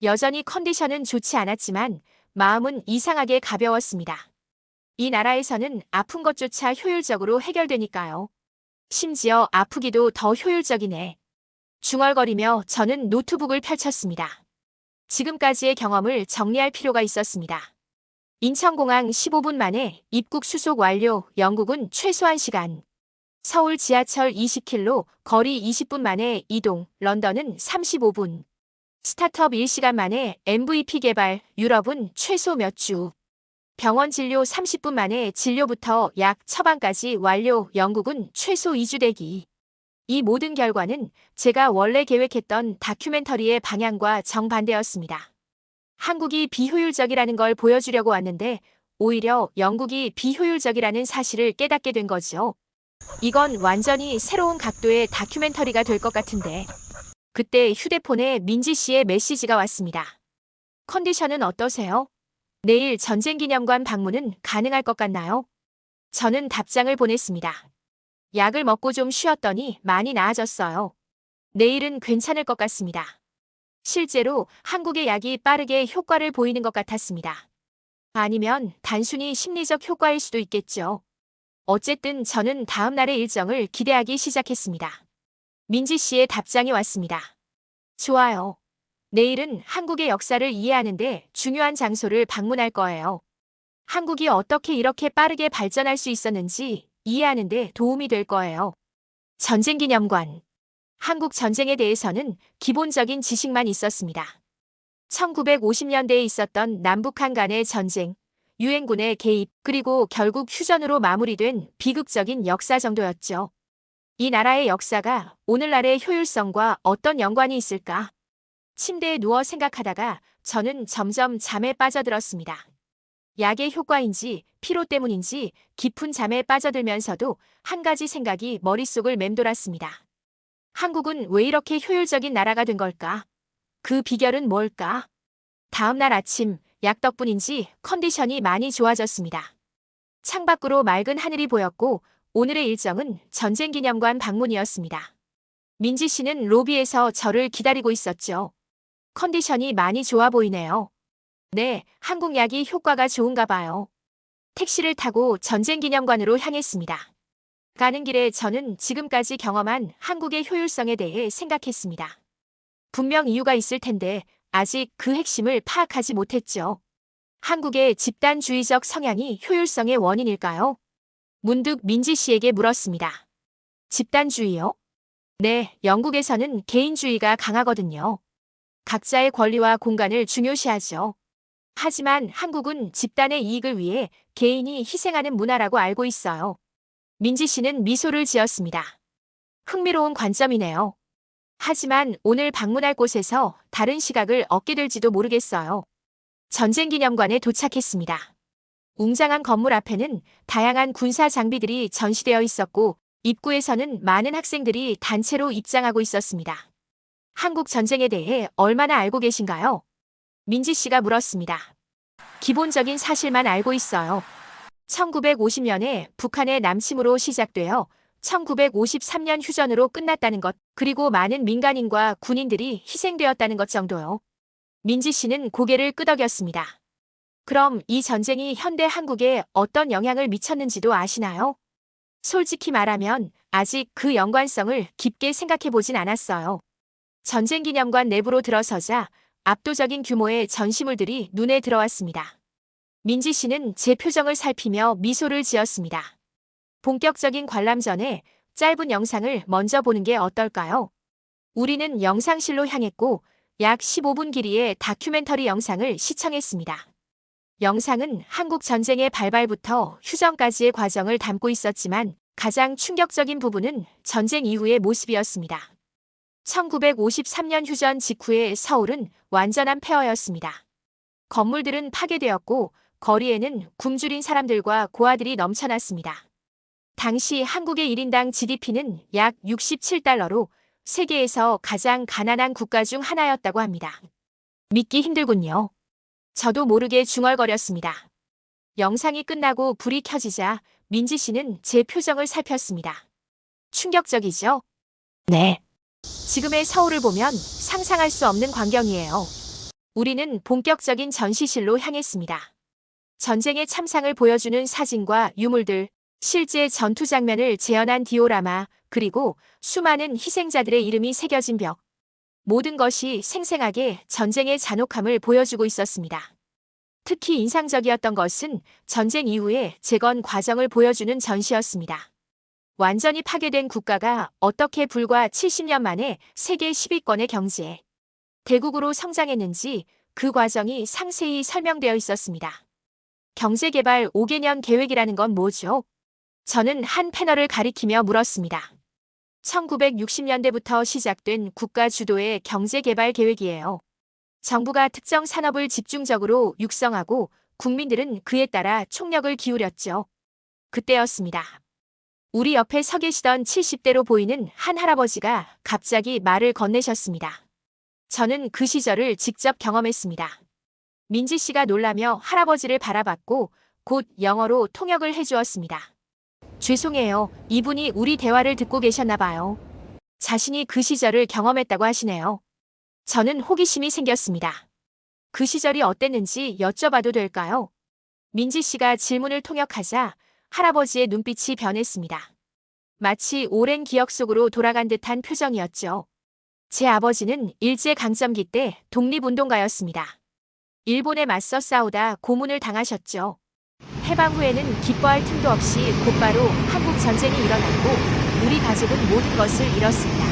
여전히 컨디션은 좋지 않았지만 마음은 이상하게 가벼웠습니다. 이 나라에서는 아픈 것조차 효율적으로 해결되니까요. 심지어 아프기도 더 효율적이네. 중얼거리며 저는 노트북을 펼쳤습니다. 지금까지의 경험을 정리할 필요가 있었습니다. 인천공항 15분 만에 입국 수속 완료, 영국은 최소 1시간. 서울 지하철 20km, 거리 20분 만에 이동, 런던은 35분. 스타트업 1시간 만에 MVP 개발, 유럽은 최소 몇 주. 병원 진료 30분 만에 진료부터 약 처방까지 완료, 영국은 최소 2주 대기. 이 모든 결과는 제가 원래 계획했던 다큐멘터리의 방향과 정반대였습니다. 한국이 비효율적이라는 걸 보여주려고 왔는데 오히려 영국이 비효율적이라는 사실을 깨닫게 된 거죠. 이건 완전히 새로운 각도의 다큐멘터리가 될 것 같은데. 그때 휴대폰에 민지 씨의 메시지가 왔습니다. 컨디션은 어떠세요? 내일 전쟁기념관 방문은 가능할 것 같나요? 저는 답장을 보냈습니다. 약을 먹고 좀 쉬었더니 많이 나아졌어요. 내일은 괜찮을 것 같습니다. 실제로 한국의 약이 빠르게 효과를 보이는 것 같았습니다. 아니면 단순히 심리적 효과일 수도 있겠죠. 어쨌든 저는 다음 날의 일정을 기대하기 시작했습니다. 민지 씨의 답장이 왔습니다. 좋아요. 내일은 한국의 역사를 이해하는데 중요한 장소를 방문할 거예요. 한국이 어떻게 이렇게 빠르게 발전할 수 있었는지 이해하는 데 도움이 될 거예요. 전쟁기념관. 한국 전쟁에 대해서는 기본적인 지식만 있었습니다. 1950년대에 있었던 남북한 간의 전쟁, 유엔군의 개입, 그리고 결국 휴전으로 마무리된 비극적인 역사 정도였죠. 이 나라의 역사가 오늘날의 효율성과 어떤 연관이 있을까? 침대에 누워 생각하다가 저는 점점 잠에 빠져들었습니다. 약의 효과인지 피로 때문인지 깊은 잠에 빠져들면서도 한 가지 생각이 머릿속을 맴돌았습니다. 한국은 왜 이렇게 효율적인 나라가 된 걸까? 그 비결은 뭘까? 다음 날 아침 약 덕분인지 컨디션이 많이 좋아졌습니다. 창밖으로 맑은 하늘이 보였고 오늘의 일정은 전쟁기념관 방문이었습니다. 민지 씨는 로비에서 저를 기다리고 있었죠. 컨디션이 많이 좋아 보이네요. 네, 한국 약이 효과가 좋은가 봐요. 택시를 타고 전쟁기념관으로 향했습니다. 가는 길에 저는 지금까지 경험한 한국의 효율성에 대해 생각했습니다. 분명 이유가 있을 텐데 아직 그 핵심을 파악하지 못했죠. 한국의 집단주의적 성향이 효율성의 원인일까요? 문득 민지 씨에게 물었습니다. 집단주의요? 네, 영국에서는 개인주의가 강하거든요. 각자의 권리와 공간을 중요시하죠. 하지만 한국은 집단의 이익을 위해 개인이 희생하는 문화라고 알고 있어요. 민지 씨는 미소를 지었습니다. 흥미로운 관점이네요. 하지만 오늘 방문할 곳에서 다른 시각을 얻게 될지도 모르겠어요. 전쟁기념관에 도착했습니다. 웅장한 건물 앞에는 다양한 군사 장비들이 전시되어 있었고 입구에서는 많은 학생들이 단체로 입장하고 있었습니다. 한국 전쟁에 대해 얼마나 알고 계신가요? 민지 씨가 물었습니다. 기본적인 사실만 알고 있어요. 1950년에 북한의 남침으로 시작되어 1953년 휴전으로 끝났다는 것, 그리고 많은 민간인과 군인들이 희생되었다는 것 정도요. 민지 씨는 고개를 끄덕였습니다. 그럼 이 전쟁이 현대 한국에 어떤 영향을 미쳤는지도 아시나요? 솔직히 말하면 아직 그 연관성을 깊게 생각해 보진 않았어요. 전쟁기념관 내부로 들어서자 압도적인 규모의 전시물들이 눈에 들어왔습니다. 민지 씨는 제 표정을 살피며 미소를 지었습니다. 본격적인 관람 전에 짧은 영상을 먼저 보는 게 어떨까요? 우리는 영상실로 향했고 약 15분 길이의 다큐멘터리 영상을 시청했습니다. 영상은 한국 전쟁의 발발부터 휴전까지의 과정을 담고 있었지만 가장 충격적인 부분은 전쟁 이후의 모습이었습니다. 1953년 휴전 직후의 서울은 완전한 폐허였습니다. 건물들은 파괴되었고 거리에는 굶주린 사람들과 고아들이 넘쳐났습니다. 당시 한국의 1인당 GDP는 약 67달러로 세계에서 가장 가난한 국가 중 하나였다고 합니다. 믿기 힘들군요. 저도 모르게 중얼거렸습니다. 영상이 끝나고 불이 켜지자 민지 씨는 제 표정을 살폈습니다. 충격적이죠? 네. 지금의 서울을 보면 상상할 수 없는 광경이에요. 우리는 본격적인 전시실로 향했습니다. 전쟁의 참상을 보여주는 사진과 유물들, 실제 전투 장면을 재현한 디오라마, 그리고 수많은 희생자들의 이름이 새겨진 벽. 모든 것이 생생하게 전쟁의 잔혹함을 보여주고 있었습니다. 특히 인상적이었던 것은 전쟁 이후의 재건 과정을 보여주는 전시였습니다. 완전히 파괴된 국가가 어떻게 불과 70년 만에 세계 10위권의 경제, 대국으로 성장했는지 그 과정이 상세히 설명되어 있었습니다. 경제개발 5개년 계획이라는 건 뭐죠? 저는 한 패널을 가리키며 물었습니다. 1960년대부터 시작된 국가 주도의 경제개발 계획이에요. 정부가 특정 산업을 집중적으로 육성하고 국민들은 그에 따라 총력을 기울였죠. 그때였습니다. 우리 옆에 서 계시던 70대로 보이는 한 할아버지가 갑자기 말을 건네셨습니다. 저는 그 시절을 직접 경험했습니다. 민지 씨가 놀라며 할아버지를 바라봤고 곧 영어로 통역을 해주었습니다. 죄송해요. 이분이 우리 대화를 듣고 계셨나 봐요. 자신이 그 시절을 경험했다고 하시네요. 저는 호기심이 생겼습니다. 그 시절이 어땠는지 여쭤봐도 될까요? 민지 씨가 질문을 통역하자 할아버지의 눈빛이 변했습니다. 마치 오랜 기억 속으로 돌아간 듯한 표정이었죠. 제 아버지는 일제강점기 때 독립운동가였습니다. 일본에 맞서 싸우다 고문을 당하셨죠. 해방 후에는 기뻐할 틈도 없이 곧바로 한국 전쟁이 일어났고 우리 가족은 모든 것을 잃었습니다.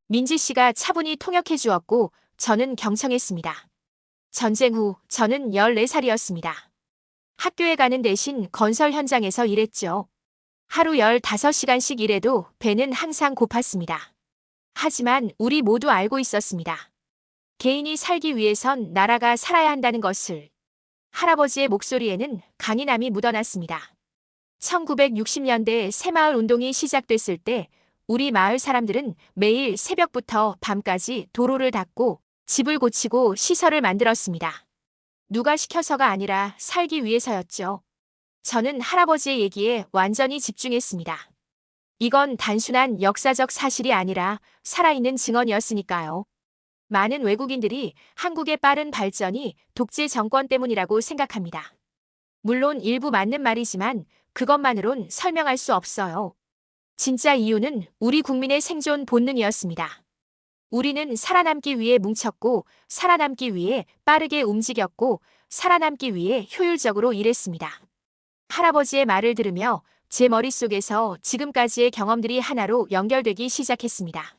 민지 씨가 차분히 통역해 주었고 저는 경청했습니다. 전쟁 후 저는 14살이었습니다. 학교에 가는 대신 건설 현장에서 일했죠. 하루 15시간씩 일해도 배는 항상 고팠습니다. 하지만 우리 모두 알고 있었습니다. 개인이 살기 위해선 나라가 살아야 한다는 것을. 할아버지의 목소리에는 강인함이 묻어났습니다. 1960년대 새마을 운동이 시작됐을 때 우리 마을 사람들은 매일 새벽부터 밤까지 도로를 닦고 집을 고치고 시설을 만들었습니다. 누가 시켜서가 아니라 살기 위해서였죠. 저는 할아버지의 얘기에 완전히 집중했습니다. 이건 단순한 역사적 사실이 아니라 살아있는 증언이었으니까요. 많은 외국인들이 한국의 빠른 발전이 독재 정권 때문이라고 생각합니다. 물론 일부 맞는 말이지만 그것만으론 설명할 수 없어요. 진짜 이유는 우리 국민의 생존 본능이었습니다. 우리는 살아남기 위해 뭉쳤고, 살아남기 위해 빠르게 움직였고, 살아남기 위해 효율적으로 일했습니다. 할아버지의 말을 들으며 제 머릿속에서 지금까지의 경험들이 하나로 연결되기 시작했습니다.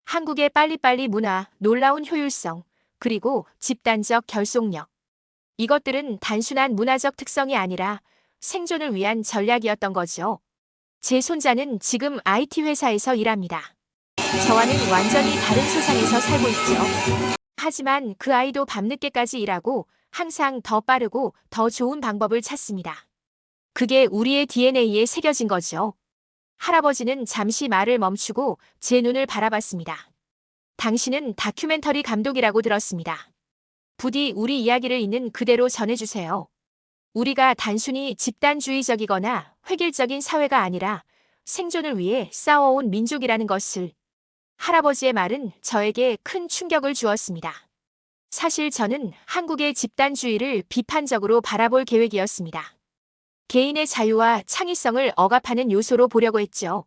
한국의 빨리빨리 문화, 놀라운 효율성, 그리고 집단적 결속력. 이것들은 단순한 문화적 특성이 아니라 생존을 위한 전략이었던 거죠. 제 손자는 지금 IT 회사에서 일합니다. 저와는 완전히 다른 세상에서 살고 있죠. 하지만 그 아이도 밤늦게까지 일하고 항상 더 빠르고 더 좋은 방법을 찾습니다. 그게 우리의 DNA에 새겨진 거죠. 할아버지는 잠시 말을 멈추고 제 눈을 바라봤습니다. 당신은 다큐멘터리 감독이라고 들었습니다. 부디 우리 이야기를 있는 그대로 전해주세요. 우리가 단순히 집단주의적이거나 획일적인 사회가 아니라 생존을 위해 싸워온 민족이라는 것을. 할아버지의 말은 저에게 큰 충격을 주었습니다. 사실 저는 한국의 집단주의를 비판적으로 바라볼 계획이었습니다. 개인의 자유와 창의성을 억압하는 요소로 보려고 했죠.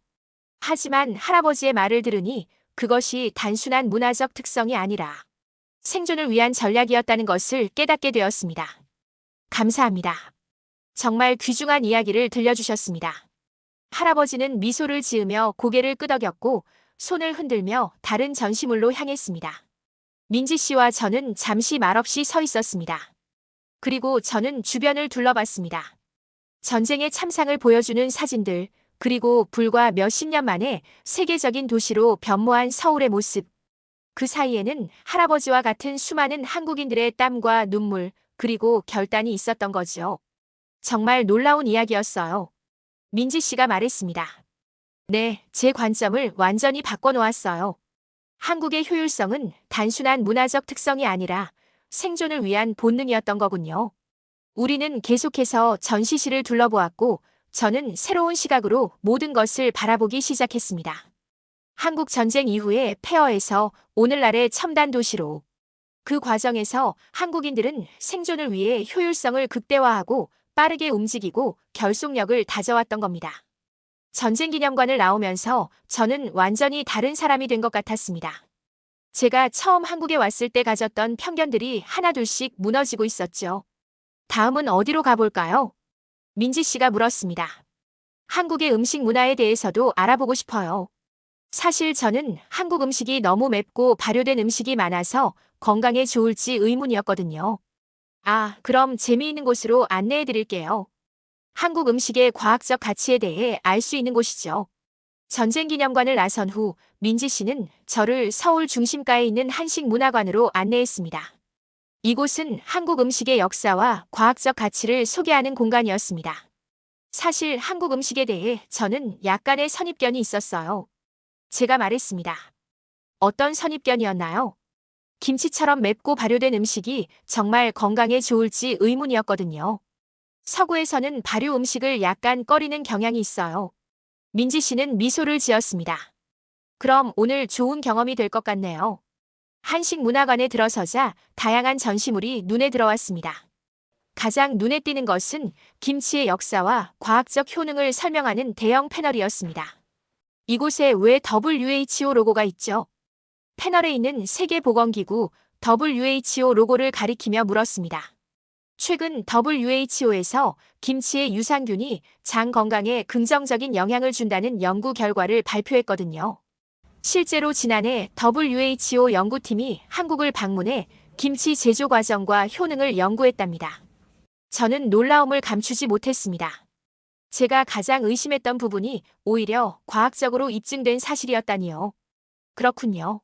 하지만 할아버지의 말을 들으니 그것이 단순한 문화적 특성이 아니라 생존을 위한 전략이었다는 것을 깨닫게 되었습니다. 감사합니다. 정말 귀중한 이야기를 들려주셨습니다. 할아버지는 미소를 지으며 고개를 끄덕였고 손을 흔들며 다른 전시물로 향했습니다. 민지 씨와 저는 잠시 말없이 서 있었습니다. 그리고 저는 주변을 둘러봤습니다. 전쟁의 참상을 보여주는 사진들, 그리고 불과 몇십 년 만에 세계적인 도시로 변모한 서울의 모습. 그 사이에는 할아버지와 같은 수많은 한국인들의 땀과 눈물, 그리고 결단이 있었던 거죠. 정말 놀라운 이야기였어요. 민지 씨가 말했습니다. 네, 제 관점을 완전히 바꿔놓았어요. 한국의 효율성은 단순한 문화적 특성이 아니라 생존을 위한 본능이었던 거군요. 우리는 계속해서 전시실을 둘러보았고 저는 새로운 시각으로 모든 것을 바라보기 시작했습니다. 한국 전쟁 이후의 폐허에서 오늘날의 첨단 도시로. 그 과정에서 한국인들은 생존을 위해 효율성을 극대화하고 빠르게 움직이고 결속력을 다져왔던 겁니다. 전쟁 기념관을 나오면서 저는 완전히 다른 사람이 된 것 같았습니다. 제가 처음 한국에 왔을 때 가졌던 편견들이 하나둘씩 무너지고 있었죠. 다음은 어디로 가볼까요? 민지 씨가 물었습니다. 한국의 음식 문화에 대해서도 알아보고 싶어요. 사실 저는 한국 음식이 너무 맵고 발효된 음식이 많아서 건강에 좋을지 의문이었거든요. 아, 그럼 재미있는 곳으로 안내해 드릴게요. 한국 음식의 과학적 가치에 대해 알 수 있는 곳이죠. 전쟁 기념관을 나선 후 민지 씨는 저를 서울 중심가에 있는 한식문화관으로 안내했습니다. 이곳은 한국 음식의 역사와 과학적 가치를 소개하는 공간이었습니다. 사실 한국 음식에 대해 저는 약간의 선입견이 있었어요. 제가 말했습니다. 어떤 선입견이었나요? 김치처럼 맵고 발효된 음식이 정말 건강에 좋을지 의문이었거든요. 서구에서는 발효 음식을 약간 꺼리는 경향이 있어요. 민지 씨는 미소를 지었습니다. 그럼 오늘 좋은 경험이 될 것 같네요. 한식문화관에 들어서자 다양한 전시물이 눈에 들어왔습니다. 가장 눈에 띄는 것은 김치의 역사와 과학적 효능을 설명하는 대형 패널이었습니다. 이곳에 왜 WHO 로고가 있죠? 패널에 있는 세계보건기구 WHO 로고를 가리키며 물었습니다. 최근 WHO에서 김치의 유산균이 장 건강에 긍정적인 영향을 준다는 연구 결과를 발표했거든요. 실제로 지난해 WHO 연구팀이 한국을 방문해 김치 제조 과정과 효능을 연구했답니다. 저는 놀라움을 감추지 못했습니다. 제가 가장 의심했던 부분이 오히려 과학적으로 입증된 사실이었다니요. 그렇군요.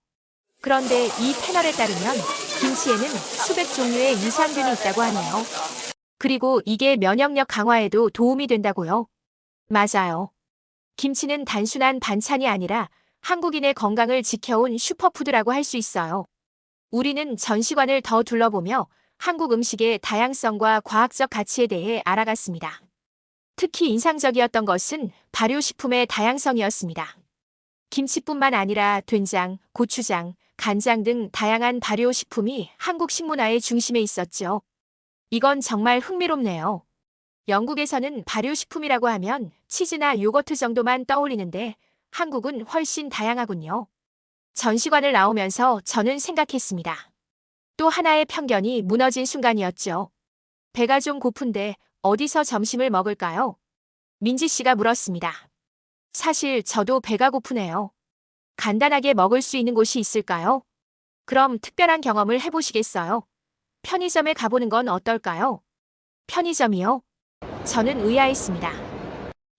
그런데 이 패널에 따르면 김치에는 수백 종류의 유산균이 있다고 하네요. 그리고 이게 면역력 강화에도 도움이 된다고요? 맞아요. 김치는 단순한 반찬이 아니라 한국인의 건강을 지켜온 슈퍼푸드라고 할 수 있어요. 우리는 전시관을 더 둘러보며 한국 음식의 다양성과 과학적 가치에 대해 알아갔습니다. 특히 인상적이었던 것은 발효식품의 다양성이었습니다. 김치뿐만 아니라 된장, 고추장, 간장 등 다양한 발효식품이 한국 식문화의 중심에 있었죠. 이건 정말 흥미롭네요. 영국에서는 발효식품이라고 하면 치즈나 요거트 정도만 떠올리는데 한국은 훨씬 다양하군요. 전시관을 나오면서 저는 생각했습니다. 또 하나의 편견이 무너진 순간이었죠. 배가 좀 고픈데 어디서 점심을 먹을까요? 민지 씨가 물었습니다. 사실 저도 배가 고프네요. 간단하게 먹을 수 있는 곳이 있을까요? 그럼 특별한 경험을 해보시겠어요? 편의점에 가보는 건 어떨까요? 편의점이요? 저는 의아했습니다.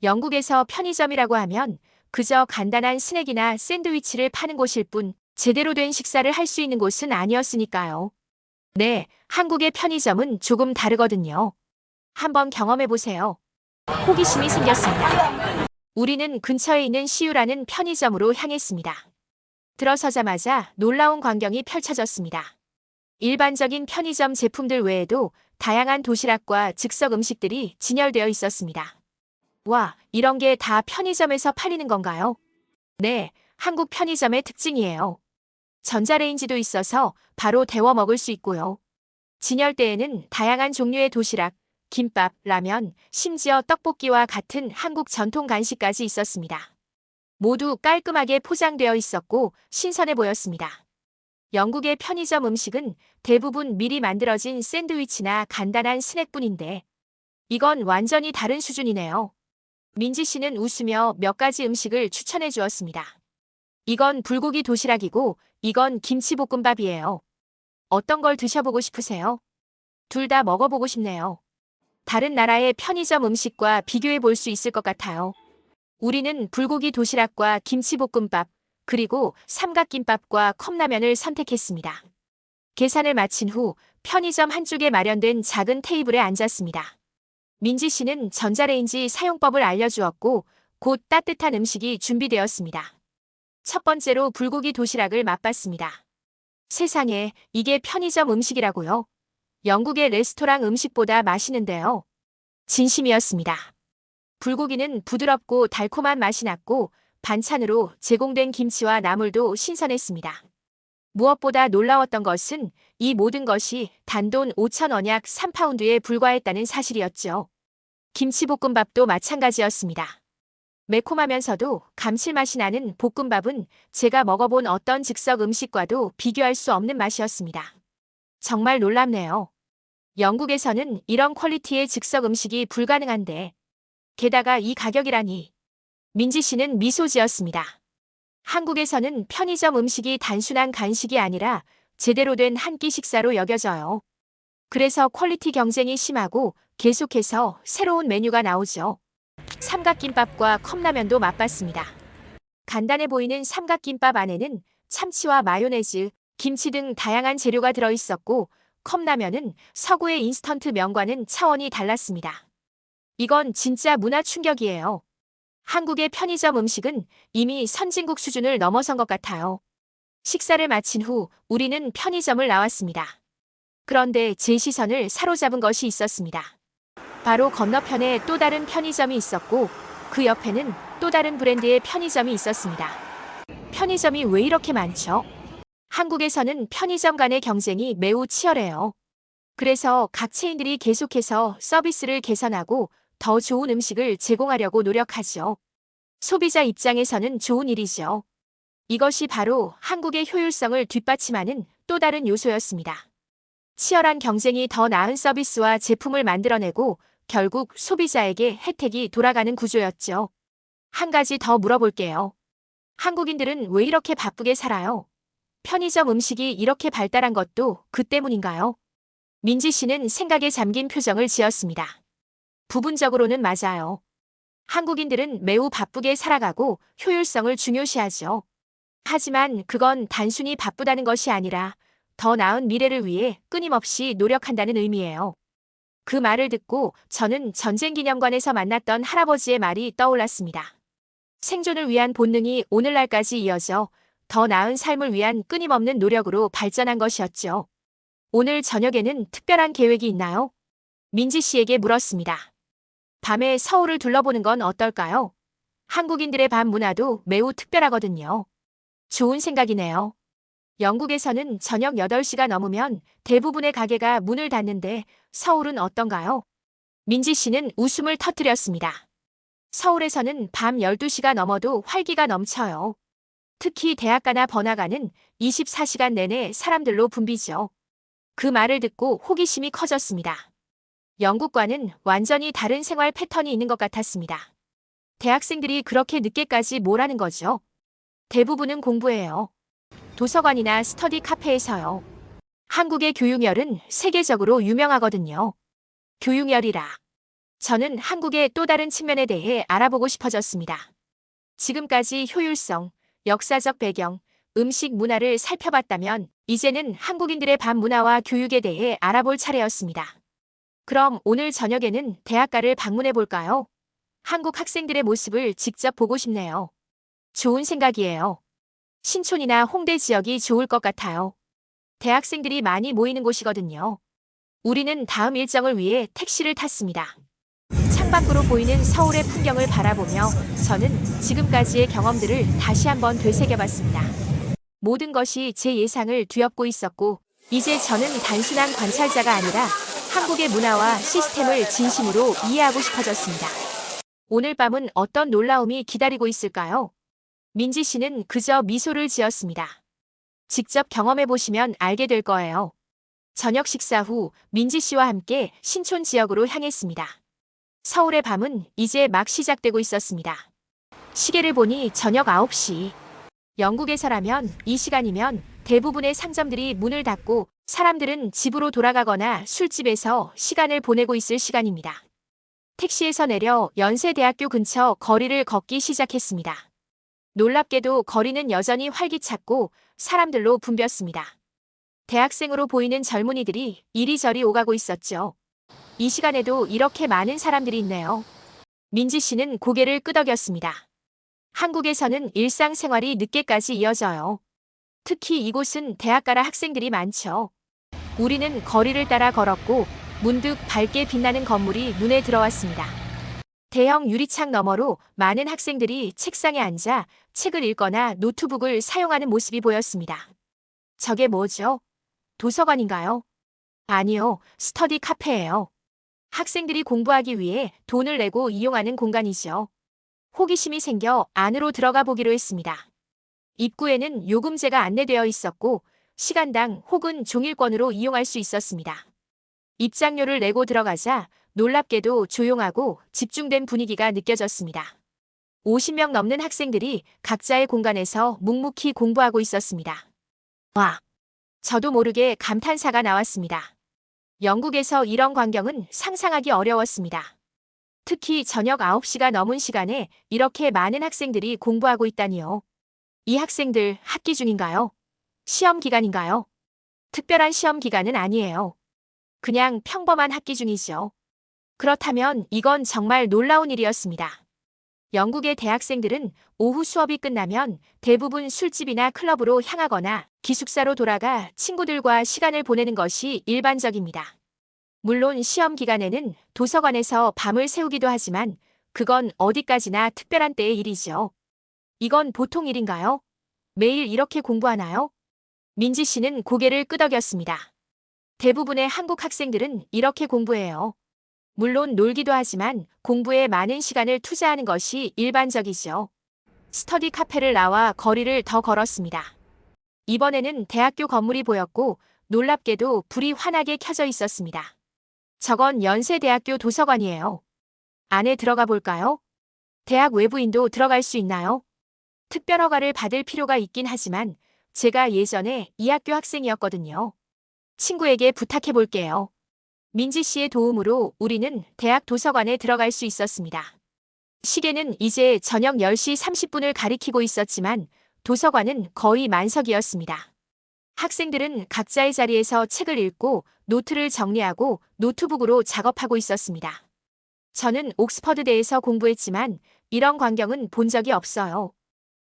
영국에서 편의점이라고 하면 그저 간단한 스낵이나 샌드위치를 파는 곳일 뿐 제대로 된 식사를 할 수 있는 곳은 아니었으니까요. 네, 한국의 편의점은 조금 다르거든요. 한번 경험해보세요. 호기심이 생겼습니다. 우리는 근처에 있는 시유라는 편의점으로 향했습니다. 들어서자마자 놀라운 광경이 펼쳐졌습니다. 일반적인 편의점 제품들 외에도 다양한 도시락과 즉석 음식들이 진열되어 있었습니다. 와, 이런 게 다 편의점에서 팔리는 건가요? 네, 한국 편의점의 특징이에요. 전자레인지도 있어서 바로 데워 먹을 수 있고요. 진열대에는 다양한 종류의 도시락, 김밥, 라면, 심지어 떡볶이와 같은 한국 전통 간식까지 있었습니다. 모두 깔끔하게 포장되어 있었고 신선해 보였습니다. 영국의 편의점 음식은 대부분 미리 만들어진 샌드위치나 간단한 스낵뿐인데 이건 완전히 다른 수준이네요. 민지 씨는 웃으며 몇 가지 음식을 추천해 주었습니다. 이건 불고기 도시락이고 이건 김치볶음밥이에요. 어떤 걸 드셔보고 싶으세요? 둘 다 먹어보고 싶네요. 다른 나라의 편의점 음식과 비교해 볼 수 있을 것 같아요. 우리는 불고기 도시락과 김치볶음밥, 그리고 삼각김밥과 컵라면을 선택했습니다. 계산을 마친 후 편의점 한쪽에 마련된 작은 테이블에 앉았습니다. 민지 씨는 전자레인지 사용법을 알려주었고 곧 따뜻한 음식이 준비되었습니다. 첫 번째로 불고기 도시락을 맛봤습니다. 세상에, 이게 편의점 음식이라고요? 영국의 레스토랑 음식보다 맛있는데요. 진심이었습니다. 불고기는 부드럽고 달콤한 맛이 났고 반찬으로 제공된 김치와 나물도 신선했습니다. 무엇보다 놀라웠던 것은 이 모든 것이 단돈 5,000원 약 3파운드에 불과했다는 사실이었죠. 김치볶음밥도 마찬가지였습니다. 매콤하면서도 감칠맛이 나는 볶음밥은 제가 먹어본 어떤 즉석 음식과도 비교할 수 없는 맛이었습니다. 정말 놀랍네요. 영국에서는 이런 퀄리티의 즉석 음식이 불가능한데 게다가 이 가격이라니. 민지 씨는 미소 지었습니다. 한국에서는 편의점 음식이 단순한 간식이 아니라 제대로 된 한 끼 식사로 여겨져요. 그래서 퀄리티 경쟁이 심하고 계속해서 새로운 메뉴가 나오죠. 삼각김밥과 컵라면도 맛봤습니다. 간단해 보이는 삼각김밥 안에는 참치와 마요네즈, 김치 등 다양한 재료가 들어있었고 컵라면은 서구의 인스턴트 면과는 차원이 달랐습니다. 이건 진짜 문화 충격이에요. 한국의 편의점 음식은 이미 선진국 수준을 넘어선 것 같아요. 식사를 마친 후 우리는 편의점을 나왔습니다. 그런데 제 시선을 사로잡은 것이 있었습니다. 바로 건너편에 또 다른 편의점이 있었고 그 옆에는 또 다른 브랜드의 편의점이 있었습니다. 편의점이 왜 이렇게 많죠? 한국에서는 편의점 간의 경쟁이 매우 치열해요. 그래서 각 체인들이 계속해서 서비스를 개선하고 더 좋은 음식을 제공하려고 노력하죠. 소비자 입장에서는 좋은 일이죠. 이것이 바로 한국의 효율성을 뒷받침하는 또 다른 요소였습니다. 치열한 경쟁이 더 나은 서비스와 제품을 만들어내고 결국 소비자에게 혜택이 돌아가는 구조였죠. 한 가지 더 물어볼게요. 한국인들은 왜 이렇게 바쁘게 살아요? 편의점 음식이 이렇게 발달한 것도 그 때문인가요? 민지 씨는 생각에 잠긴 표정을 지었습니다. 부분적으로는 맞아요. 한국인들은 매우 바쁘게 살아가고 효율성을 중요시하죠. 하지만 그건 단순히 바쁘다는 것이 아니라 더 나은 미래를 위해 끊임없이 노력한다는 의미예요. 그 말을 듣고 저는 전쟁기념관에서 만났던 할아버지의 말이 떠올랐습니다. 생존을 위한 본능이 오늘날까지 이어져 더 나은 삶을 위한 끊임없는 노력으로 발전한 것이었죠. 오늘 저녁에는 특별한 계획이 있나요? 민지 씨에게 물었습니다. 밤에 서울을 둘러보는 건 어떨까요? 한국인들의 밤 문화도 매우 특별하거든요. 좋은 생각이네요. 영국에서는 저녁 8시가 넘으면 대부분의 가게가 문을 닫는데 서울은 어떤가요? 민지 씨는 웃음을 터뜨렸습니다. 서울에서는 밤 12시가 넘어도 활기가 넘쳐요. 특히 대학가나 번화가는 24시간 내내 사람들로 붐비죠. 그 말을 듣고 호기심이 커졌습니다. 영국과는 완전히 다른 생활 패턴이 있는 것 같았습니다. 대학생들이 그렇게 늦게까지 뭘 하는 거죠? 대부분은 공부해요. 도서관이나 스터디 카페에서요. 한국의 교육열은 세계적으로 유명하거든요. 교육열이라. 저는 한국의 또 다른 측면에 대해 알아보고 싶어졌습니다. 지금까지 효율성, 역사적 배경, 음식 문화를 살펴봤다면 이제는 한국인들의 밥 문화와 교육에 대해 알아볼 차례였습니다. 그럼 오늘 저녁에는 대학가를 방문해 볼까요? 한국 학생들의 모습을 직접 보고 싶네요. 좋은 생각이에요. 신촌이나 홍대 지역이 좋을 것 같아요. 대학생들이 많이 모이는 곳이거든요. 우리는 다음 일정을 위해 택시를 탔습니다. 창밖으로 보이는 서울의 풍경을 바라보며 저는 지금까지의 경험들을 다시 한번 되새겨봤습니다. 모든 것이 제 예상을 뒤엎고 있었고, 이제 저는 단순한 관찰자가 아니라 한국의 문화와 시스템을 진심으로 이해하고 싶어졌습니다. 오늘 밤은 어떤 놀라움이 기다리고 있을까요? 민지 씨는 그저 미소를 지었습니다. 직접 경험해보시면 알게 될 거예요. 저녁 식사 후 민지 씨와 함께 신촌 지역으로 향했습니다. 서울의 밤은 이제 막 시작되고 있었습니다. 시계를 보니 저녁 9시. 영국에서라면 이 시간이면 대부분의 상점들이 문을 닫고 사람들은 집으로 돌아가거나 술집에서 시간을 보내고 있을 시간입니다. 택시에서 내려 연세대학교 근처 거리를 걷기 시작했습니다. 놀랍게도 거리는 여전히 활기찼고 사람들로 붐볐습니다. 대학생으로 보이는 젊은이들이 이리저리 오가고 있었죠. 이 시간에도 이렇게 많은 사람들이 있네요. 민지 씨는 고개를 끄덕였습니다. 한국에서는 일상생활이 늦게까지 이어져요. 특히 이곳은 대학가라 학생들이 많죠. 우리는 거리를 따라 걸었고 문득 밝게 빛나는 건물이 눈에 들어왔습니다. 대형 유리창 너머로 많은 학생들이 책상에 앉아 책을 읽거나 노트북을 사용하는 모습이 보였습니다. 저게 뭐죠? 도서관인가요? 아니요, 스터디 카페예요. 학생들이 공부하기 위해 돈을 내고 이용하는 공간이죠. 호기심이 생겨 안으로 들어가 보기로 했습니다. 입구에는 요금제가 안내되어 있었고 시간당 혹은 종일권으로 이용할 수 있었습니다. 입장료를 내고 들어가자 놀랍게도 조용하고 집중된 분위기가 느껴졌습니다. 50명 넘는 학생들이 각자의 공간에서 묵묵히 공부하고 있었습니다. 와! 저도 모르게 감탄사가 나왔습니다. 영국에서 이런 광경은 상상하기 어려웠습니다. 특히 저녁 9시가 넘은 시간에 이렇게 많은 학생들이 공부하고 있다니요. 이 학생들 학기 중인가요? 시험 기간인가요? 특별한 시험 기간은 아니에요. 그냥 평범한 학기 중이죠. 그렇다면 이건 정말 놀라운 일이었습니다. 영국의 대학생들은 오후 수업이 끝나면 대부분 술집이나 클럽으로 향하거나 기숙사로 돌아가 친구들과 시간을 보내는 것이 일반적입니다. 물론 시험 기간에는 도서관에서 밤을 새우기도 하지만 그건 어디까지나 특별한 때의 일이죠. 이건 보통 일인가요? 매일 이렇게 공부하나요? 민지 씨는 고개를 끄덕였습니다. 대부분의 한국 학생들은 이렇게 공부해요. 물론 놀기도 하지만 공부에 많은 시간을 투자하는 것이 일반적이죠. 스터디 카페를 나와 거리를 더 걸었습니다. 이번에는 대학교 건물이 보였고 놀랍게도 불이 환하게 켜져 있었습니다. 저건 연세대학교 도서관이에요. 안에 들어가 볼까요? 대학 외부인도 들어갈 수 있나요? 특별 허가를 받을 필요가 있긴 하지만 제가 예전에 이 학교 학생이었거든요. 친구에게 부탁해 볼게요. 민지 씨의 도움으로 우리는 대학 도서관에 들어갈 수 있었습니다. 시계는 이제 저녁 10시 30분을 가리키고 있었지만 도서관은 거의 만석이었습니다. 학생들은 각자의 자리에서 책을 읽고 노트를 정리하고 노트북으로 작업하고 있었습니다. 저는 옥스퍼드대에서 공부했지만 이런 광경은 본 적이 없어요.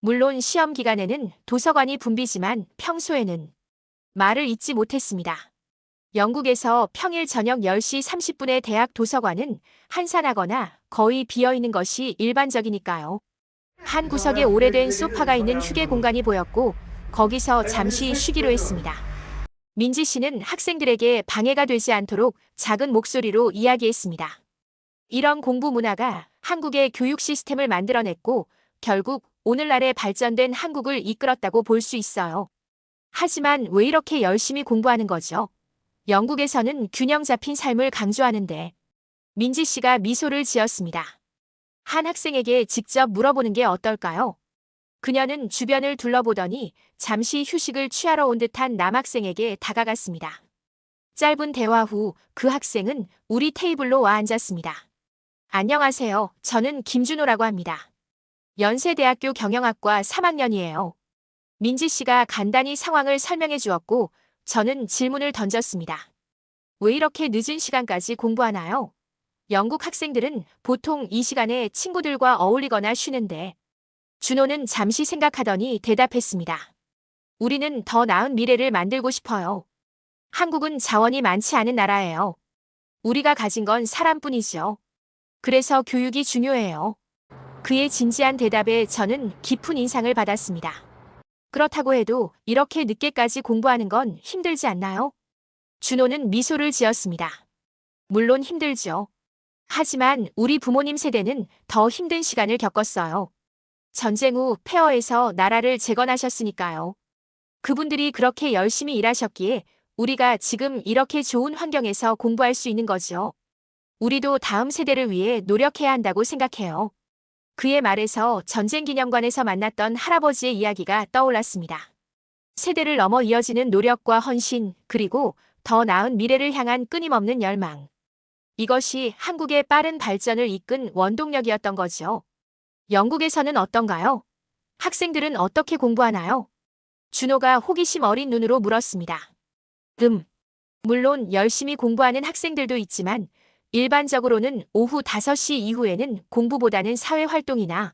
물론 시험 기간에는 도서관이 붐비지만 평소에는 말을 잇지 못했습니다. 영국에서 평일 저녁 10시 30분에 대학 도서관은 한산하거나 거의 비어있는 것이 일반적이니까요. 한 구석에 오래된 소파가 있는 휴게 공간이 보였고 거기서 잠시 쉬기로 했습니다. 민지 씨는 학생들에게 방해가 되지 않도록 작은 목소리로 이야기했습니다. 이런 공부 문화가 한국의 교육 시스템을 만들어냈고 결국 오늘날의 발전된 한국을 이끌었다고 볼 수 있어요. 하지만 왜 이렇게 열심히 공부하는 거죠? 영국에서는 균형 잡힌 삶을 강조하는데 민지 씨가 미소를 지었습니다. 한 학생에게 직접 물어보는 게 어떨까요? 그녀는 주변을 둘러보더니 잠시 휴식을 취하러 온 듯한 남학생에게 다가갔습니다. 짧은 대화 후 그 학생은 우리 테이블로 와 앉았습니다. 안녕하세요. 저는 김준호라고 합니다. 연세대학교 경영학과 3학년이에요. 민지 씨가 간단히 상황을 설명해 주었고 저는 질문을 던졌습니다. 왜 이렇게 늦은 시간까지 공부하나요? 영국 학생들은 보통 이 시간에 친구들과 어울리거나 쉬는데 준호는 잠시 생각하더니 대답했습니다. 우리는 더 나은 미래를 만들고 싶어요. 한국은 자원이 많지 않은 나라예요. 우리가 가진 건 사람뿐이죠. 그래서 교육이 중요해요. 그의 진지한 대답에 저는 깊은 인상을 받았습니다. 그렇다고 해도 이렇게 늦게까지 공부하는 건 힘들지 않나요? 준호는 미소를 지었습니다. 물론 힘들죠. 하지만 우리 부모님 세대는 더 힘든 시간을 겪었어요. 전쟁 후 폐허에서 나라를 재건하셨으니까요. 그분들이 그렇게 열심히 일하셨기에 우리가 지금 이렇게 좋은 환경에서 공부할 수 있는 거죠. 우리도 다음 세대를 위해 노력해야 한다고 생각해요. 그의 말에서 전쟁기념관에서 만났던 할아버지의 이야기가 떠올랐습니다. 세대를 넘어 이어지는 노력과 헌신, 그리고 더 나은 미래를 향한 끊임없는 열망. 이것이 한국의 빠른 발전을 이끈 원동력이었던 거죠. 영국에서는 어떤가요? 학생들은 어떻게 공부하나요? 준호가 호기심 어린 눈으로 물었습니다. 물론 열심히 공부하는 학생들도 있지만 일반적으로는 오후 5시 이후에는 공부보다는 사회활동이나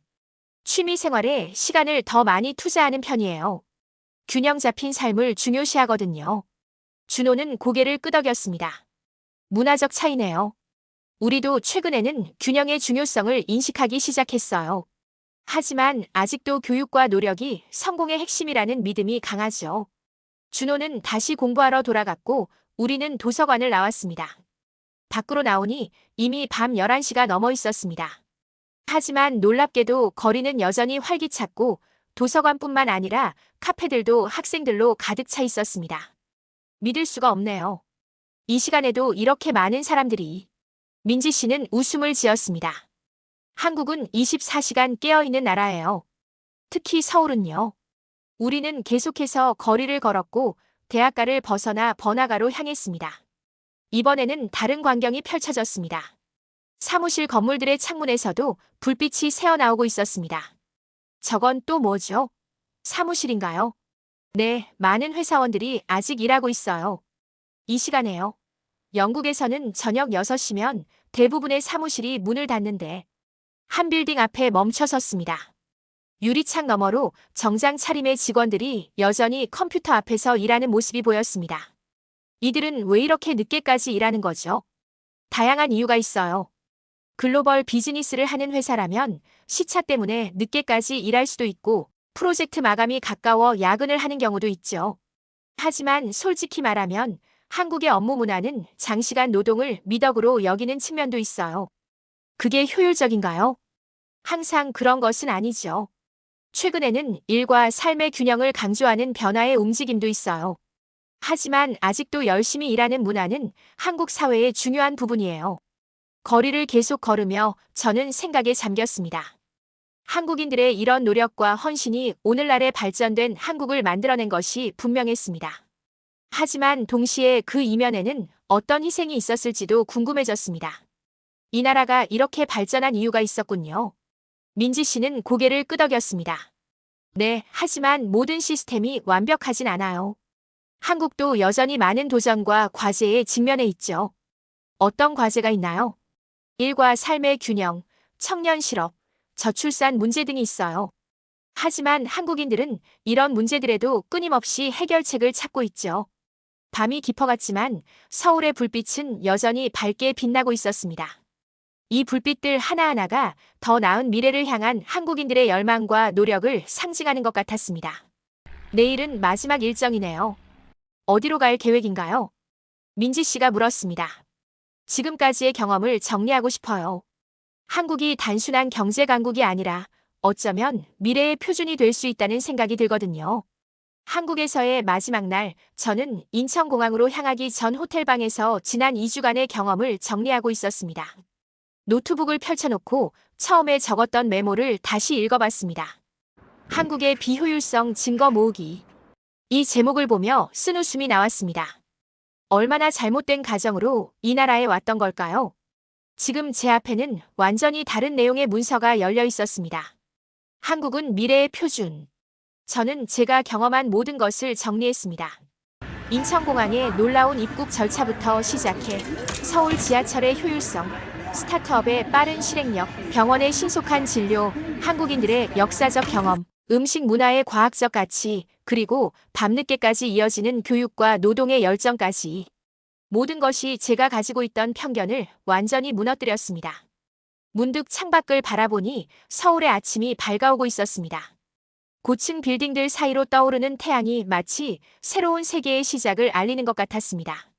취미 생활에 시간을 더 많이 투자하는 편이에요. 균형 잡힌 삶을 중요시하거든요. 준호는 고개를 끄덕였습니다. 문화적 차이네요. 우리도 최근에는 균형의 중요성을 인식하기 시작했어요. 하지만 아직도 교육과 노력이 성공의 핵심이라는 믿음이 강하죠. 준호는 다시 공부하러 돌아갔고 우리는 도서관을 나왔습니다. 밖으로 나오니 이미 밤 11시가 넘어 있었습니다. 하지만 놀랍게도 거리는 여전히 활기찼고 도서관뿐만 아니라 카페들도 학생들로 가득 차 있었습니다. 믿을 수가 없네요. 이 시간에도 이렇게 많은 사람들이. 민지 씨는 웃음을 지었습니다. 한국은 24시간 깨어있는 나라예요. 특히 서울은요. 우리는 계속해서 거리를 걸었고 대학가를 벗어나 번화가로 향했습니다. 이번에는 다른 광경이 펼쳐졌습니다. 사무실 건물들의 창문에서도 불빛이 새어나오고 있었습니다. 저건 또 뭐죠? 사무실인가요? 네, 많은 회사원들이 아직 일하고 있어요. 이 시간에요. 영국에서는 저녁 6시면 대부분의 사무실이 문을 닫는데 한 빌딩 앞에 멈춰 섰습니다. 유리창 너머로 정장 차림의 직원들이 여전히 컴퓨터 앞에서 일하는 모습이 보였습니다. 이들은 왜 이렇게 늦게까지 일하는 거죠? 다양한 이유가 있어요. 글로벌 비즈니스를 하는 회사라면 시차 때문에 늦게까지 일할 수도 있고 프로젝트 마감이 가까워 야근을 하는 경우도 있죠. 하지만 솔직히 말하면 한국의 업무 문화는 장시간 노동을 미덕으로 여기는 측면도 있어요. 그게 효율적인가요? 항상 그런 것은 아니죠. 최근에는 일과 삶의 균형을 강조하는 변화의 움직임도 있어요. 하지만 아직도 열심히 일하는 문화는 한국 사회의 중요한 부분이에요. 거리를 계속 걸으며 저는 생각에 잠겼습니다. 한국인들의 이런 노력과 헌신이 오늘날의 발전된 한국을 만들어낸 것이 분명했습니다. 하지만 동시에 그 이면에는 어떤 희생이 있었을지도 궁금해졌습니다. 이 나라가 이렇게 발전한 이유가 있었군요. 민지 씨는 고개를 끄덕였습니다. 네, 하지만 모든 시스템이 완벽하진 않아요. 한국도 여전히 많은 도전과 과제에 직면해 있죠. 어떤 과제가 있나요? 일과 삶의 균형, 청년 실업, 저출산 문제 등이 있어요. 하지만 한국인들은 이런 문제들에도 끊임없이 해결책을 찾고 있죠. 밤이 깊어갔지만 서울의 불빛은 여전히 밝게 빛나고 있었습니다. 이 불빛들 하나하나가 더 나은 미래를 향한 한국인들의 열망과 노력을 상징하는 것 같았습니다. 내일은 마지막 일정이네요. 어디로 갈 계획인가요? 민지 씨가 물었습니다. 지금까지의 경험을 정리하고 싶어요. 한국이 단순한 경제 강국이 아니라 어쩌면 미래의 표준이 될 수 있다는 생각이 들거든요. 한국에서의 마지막 날, 저는 인천공항으로 향하기 전 호텔방에서 지난 2주간의 경험을 정리하고 있었습니다. 노트북을 펼쳐놓고 처음에 적었던 메모를 다시 읽어봤습니다. 한국의 비효율성 증거 모으기. 이 제목을 보며 쓴웃음이 나왔습니다. 얼마나 잘못된 가정으로 이 나라에 왔던 걸까요? 지금 제 앞에는 완전히 다른 내용의 문서가 열려 있었습니다. 한국은 미래의 표준. 저는 제가 경험한 모든 것을 정리했습니다. 인천공항의 놀라운 입국 절차부터 시작해 서울 지하철의 효율성, 스타트업의 빠른 실행력, 병원의 신속한 진료, 한국인들의 역사적 경험, 음식 문화의 과학적 가치, 그리고 밤늦게까지 이어지는 교육과 노동의 열정까지. 모든 것이 제가 가지고 있던 편견을 완전히 무너뜨렸습니다. 문득 창밖을 바라보니 서울의 아침이 밝아오고 있었습니다. 고층 빌딩들 사이로 떠오르는 태양이 마치 새로운 세계의 시작을 알리는 것 같았습니다.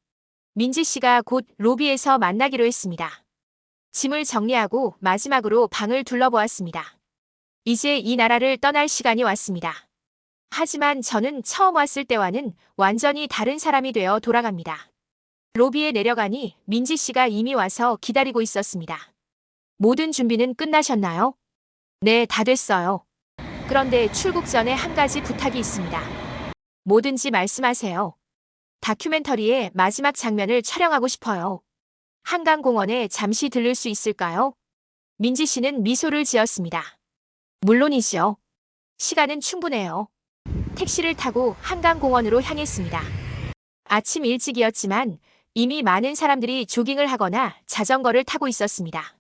민지 씨가 곧 로비에서 만나기로 했습니다. 짐을 정리하고 마지막으로 방을 둘러보았습니다. 이제 이 나라를 떠날 시간이 왔습니다. 하지만 저는 처음 왔을 때와는 완전히 다른 사람이 되어 돌아갑니다. 로비에 내려가니 민지 씨가 이미 와서 기다리고 있었습니다. 모든 준비는 끝나셨나요? 네, 다 됐어요. 그런데 출국 전에 한 가지 부탁이 있습니다. 뭐든지 말씀하세요. 다큐멘터리의 마지막 장면을 촬영하고 싶어요. 한강공원에 잠시 들를 수 있을까요? 민지 씨는 미소를 지었습니다. 물론이죠. 시간은 충분해요. 택시를 타고 한강공원으로 향했습니다. 아침 일찍이었지만 이미 많은 사람들이 조깅을 하거나 자전거를 타고 있었습니다.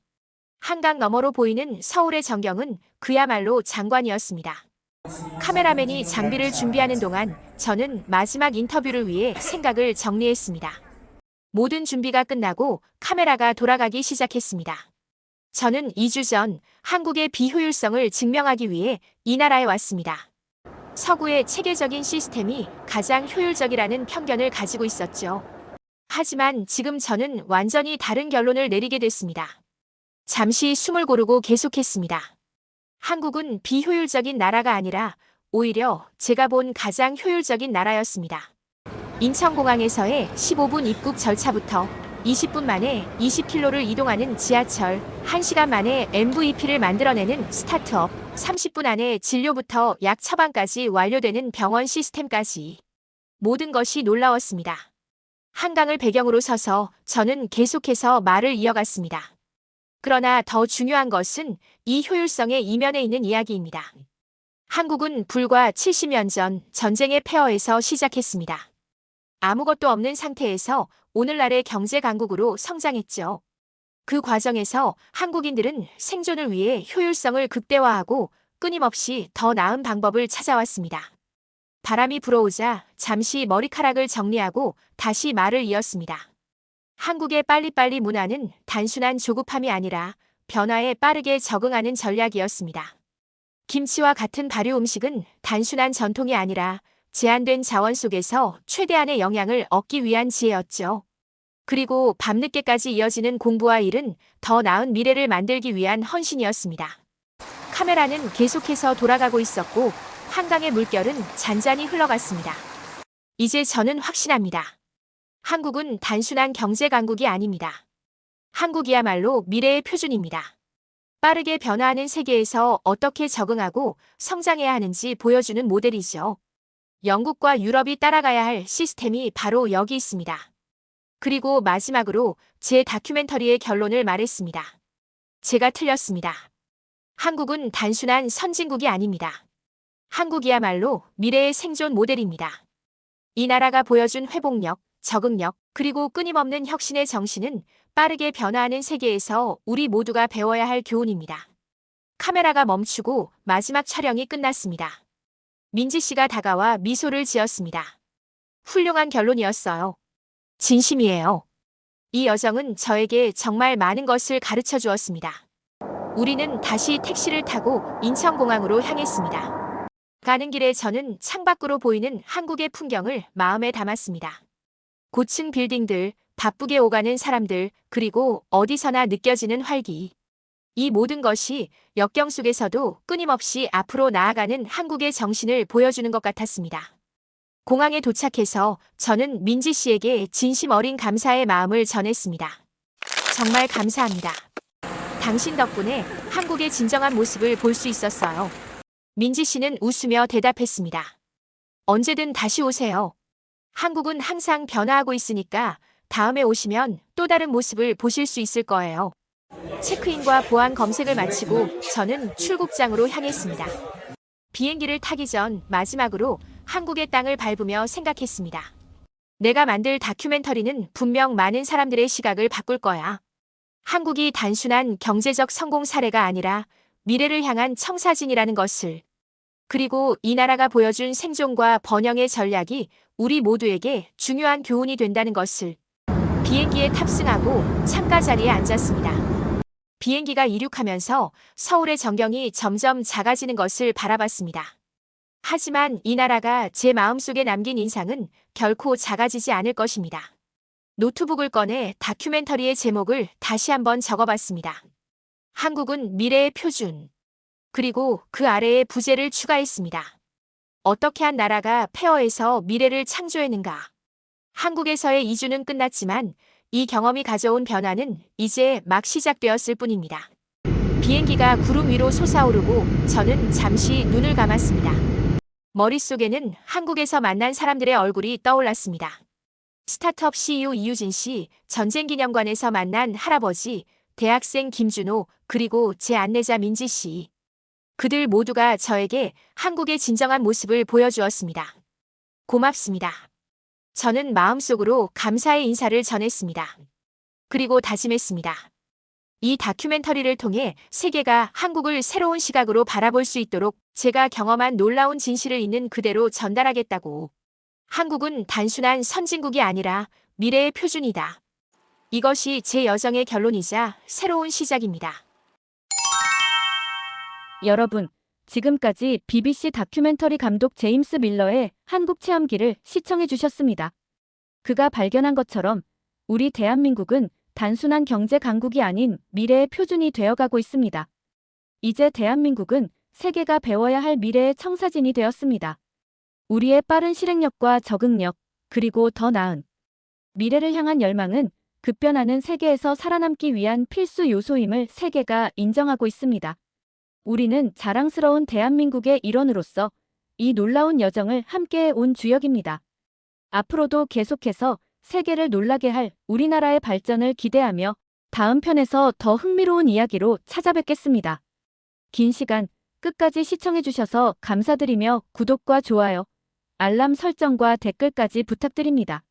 한강 너머로 보이는 서울의 전경은 그야말로 장관이었습니다. 카메라맨이 장비를 준비하는 동안 저는 마지막 인터뷰를 위해 생각을 정리했습니다. 모든 준비가 끝나고 카메라가 돌아가기 시작했습니다. 저는 2주 전 한국의 비효율성을 증명하기 위해 이 나라에 왔습니다. 서구의 체계적인 시스템이 가장 효율적이라는 편견을 가지고 있었죠. 하지만 지금 저는 완전히 다른 결론을 내리게 됐습니다. 잠시 숨을 고르고 계속했습니다. 한국은 비효율적인 나라가 아니라 오히려 제가 본 가장 효율적인 나라였습니다. 인천공항에서의 15분 입국 절차부터 20분 만에 20km를 이동하는 지하철, 1시간 만에 MVP를 만들어내는 스타트업, 30분 안에 진료부터 약 처방까지 완료되는 병원 시스템까지 모든 것이 놀라웠습니다. 한강을 배경으로 서서 저는 계속해서 말을 이어갔습니다. 그러나 더 중요한 것은 이 효율성의 이면에 있는 이야기입니다. 한국은 불과 70년 전 전쟁의 폐허에서 시작했습니다. 아무것도 없는 상태에서 오늘날의 경제 강국으로 성장했죠. 그 과정에서 한국인들은 생존을 위해 효율성을 극대화하고 끊임없이 더 나은 방법을 찾아왔습니다. 바람이 불어오자 잠시 머리카락을 정리하고 다시 말을 이었습니다. 한국의 빨리빨리 문화는 단순한 조급함이 아니라 변화에 빠르게 적응하는 전략이었습니다. 김치와 같은 발효 음식은 단순한 전통이 아니라 제한된 자원 속에서 최대한의 영양을 얻기 위한 지혜였죠. 그리고 밤늦게까지 이어지는 공부와 일은 더 나은 미래를 만들기 위한 헌신이었습니다. 카메라는 계속해서 돌아가고 있었고 한강의 물결은 잔잔히 흘러갔습니다. 이제 저는 확신합니다. 한국은 단순한 경제 강국이 아닙니다. 한국이야말로 미래의 표준입니다. 빠르게 변화하는 세계에서 어떻게 적응하고 성장해야 하는지 보여주는 모델이죠. 영국과 유럽이 따라가야 할 시스템이 바로 여기 있습니다. 그리고 마지막으로 제 다큐멘터리의 결론을 말했습니다. 제가 틀렸습니다. 한국은 단순한 선진국이 아닙니다. 한국이야말로 미래의 생존 모델입니다. 이 나라가 보여준 회복력, 적응력, 그리고 끊임없는 혁신의 정신은 빠르게 변화하는 세계에서 우리 모두가 배워야 할 교훈입니다. 카메라가 멈추고 마지막 촬영이 끝났습니다. 민지 씨가 다가와 미소를 지었습니다. 훌륭한 결론이었어요. 진심이에요. 이 여정은 저에게 정말 많은 것을 가르쳐 주었습니다. 우리는 다시 택시를 타고 인천공항으로 향했습니다. 가는 길에 저는 창밖으로 보이는 한국의 풍경을 마음에 담았습니다. 고층 빌딩들, 바쁘게 오가는 사람들, 그리고 어디서나 느껴지는 활기. 이 모든 것이 역경 속에서도 끊임없이 앞으로 나아가는 한국의 정신을 보여주는 것 같았습니다. 공항에 도착해서 저는 민지 씨에게 진심 어린 감사의 마음을 전했습니다. 정말 감사합니다. 당신 덕분에 한국의 진정한 모습을 볼 수 있었어요. 민지 씨는 웃으며 대답했습니다. 언제든 다시 오세요. 한국은 항상 변화하고 있으니까 다음에 오시면 또 다른 모습을 보실 수 있을 거예요. 체크인과 보안 검색을 마치고 저는 출국장으로 향했습니다. 비행기를 타기 전 마지막으로 한국의 땅을 밟으며 생각했습니다. 내가 만들 다큐멘터리는 분명 많은 사람들의 시각을 바꿀 거야. 한국이 단순한 경제적 성공 사례가 아니라 미래를 향한 청사진이라는 것을. 그리고 이 나라가 보여준 생존과 번영의 전략이 우리 모두에게 중요한 교훈이 된다는 것을. 비행기에 탑승하고 창가 자리에 앉았습니다. 비행기가 이륙하면서 서울의 전경이 점점 작아지는 것을 바라봤습니다. 하지만 이 나라가 제 마음속에 남긴 인상은 결코 작아지지 않을 것입니다. 노트북을 꺼내 다큐멘터리의 제목을 다시 한번 적어봤습니다. 한국은 미래의 표준. 그리고 그 아래에 부제를 추가했습니다. 어떻게 한 나라가 폐허에서 미래를 창조했는가. 한국에서의 이주는 끝났지만 이 경험이 가져온 변화는 이제 막 시작되었을 뿐입니다. 비행기가 구름 위로 솟아오르고 저는 잠시 눈을 감았습니다. 머릿속에는 한국에서 만난 사람들의 얼굴이 떠올랐습니다. 스타트업 CEO 이유진 씨, 전쟁기념관에서 만난 할아버지, 대학생 김준호, 그리고 제 안내자 민지 씨. 그들 모두가 저에게 한국의 진정한 모습을 보여주었습니다. 고맙습니다. 저는 마음속으로 감사의 인사를 전했습니다. 그리고 다짐했습니다. 이 다큐멘터리를 통해 세계가 한국을 새로운 시각으로 바라볼 수 있도록 제가 경험한 놀라운 진실을 있는 그대로 전달하겠다고. 한국은 단순한 선진국이 아니라 미래의 표준이다. 이것이 제 여정의 결론이자 새로운 시작입니다. 여러분, 지금까지 BBC 다큐멘터리 감독 제임스 밀러의 한국 체험기를 시청해 주셨습니다. 그가 발견한 것처럼 우리 대한민국은 단순한 경제 강국이 아닌 미래의 표준이 되어가고 있습니다. 이제 대한민국은 세계가 배워야 할 미래의 청사진이 되었습니다. 우리의 빠른 실행력과 적응력, 그리고 더 나은 미래를 향한 열망은 급변하는 세계에서 살아남기 위한 필수 요소임을 세계가 인정하고 있습니다. 우리는 자랑스러운 대한민국의 일원으로서 이 놀라운 여정을 함께 온 주역입니다. 앞으로도 계속해서 세계를 놀라게 할 우리나라의 발전을 기대하며 다음 편에서 더 흥미로운 이야기로 찾아뵙겠습니다. 긴 시간 끝까지 시청해주셔서 감사드리며 구독과 좋아요, 알람 설정과 댓글까지 부탁드립니다.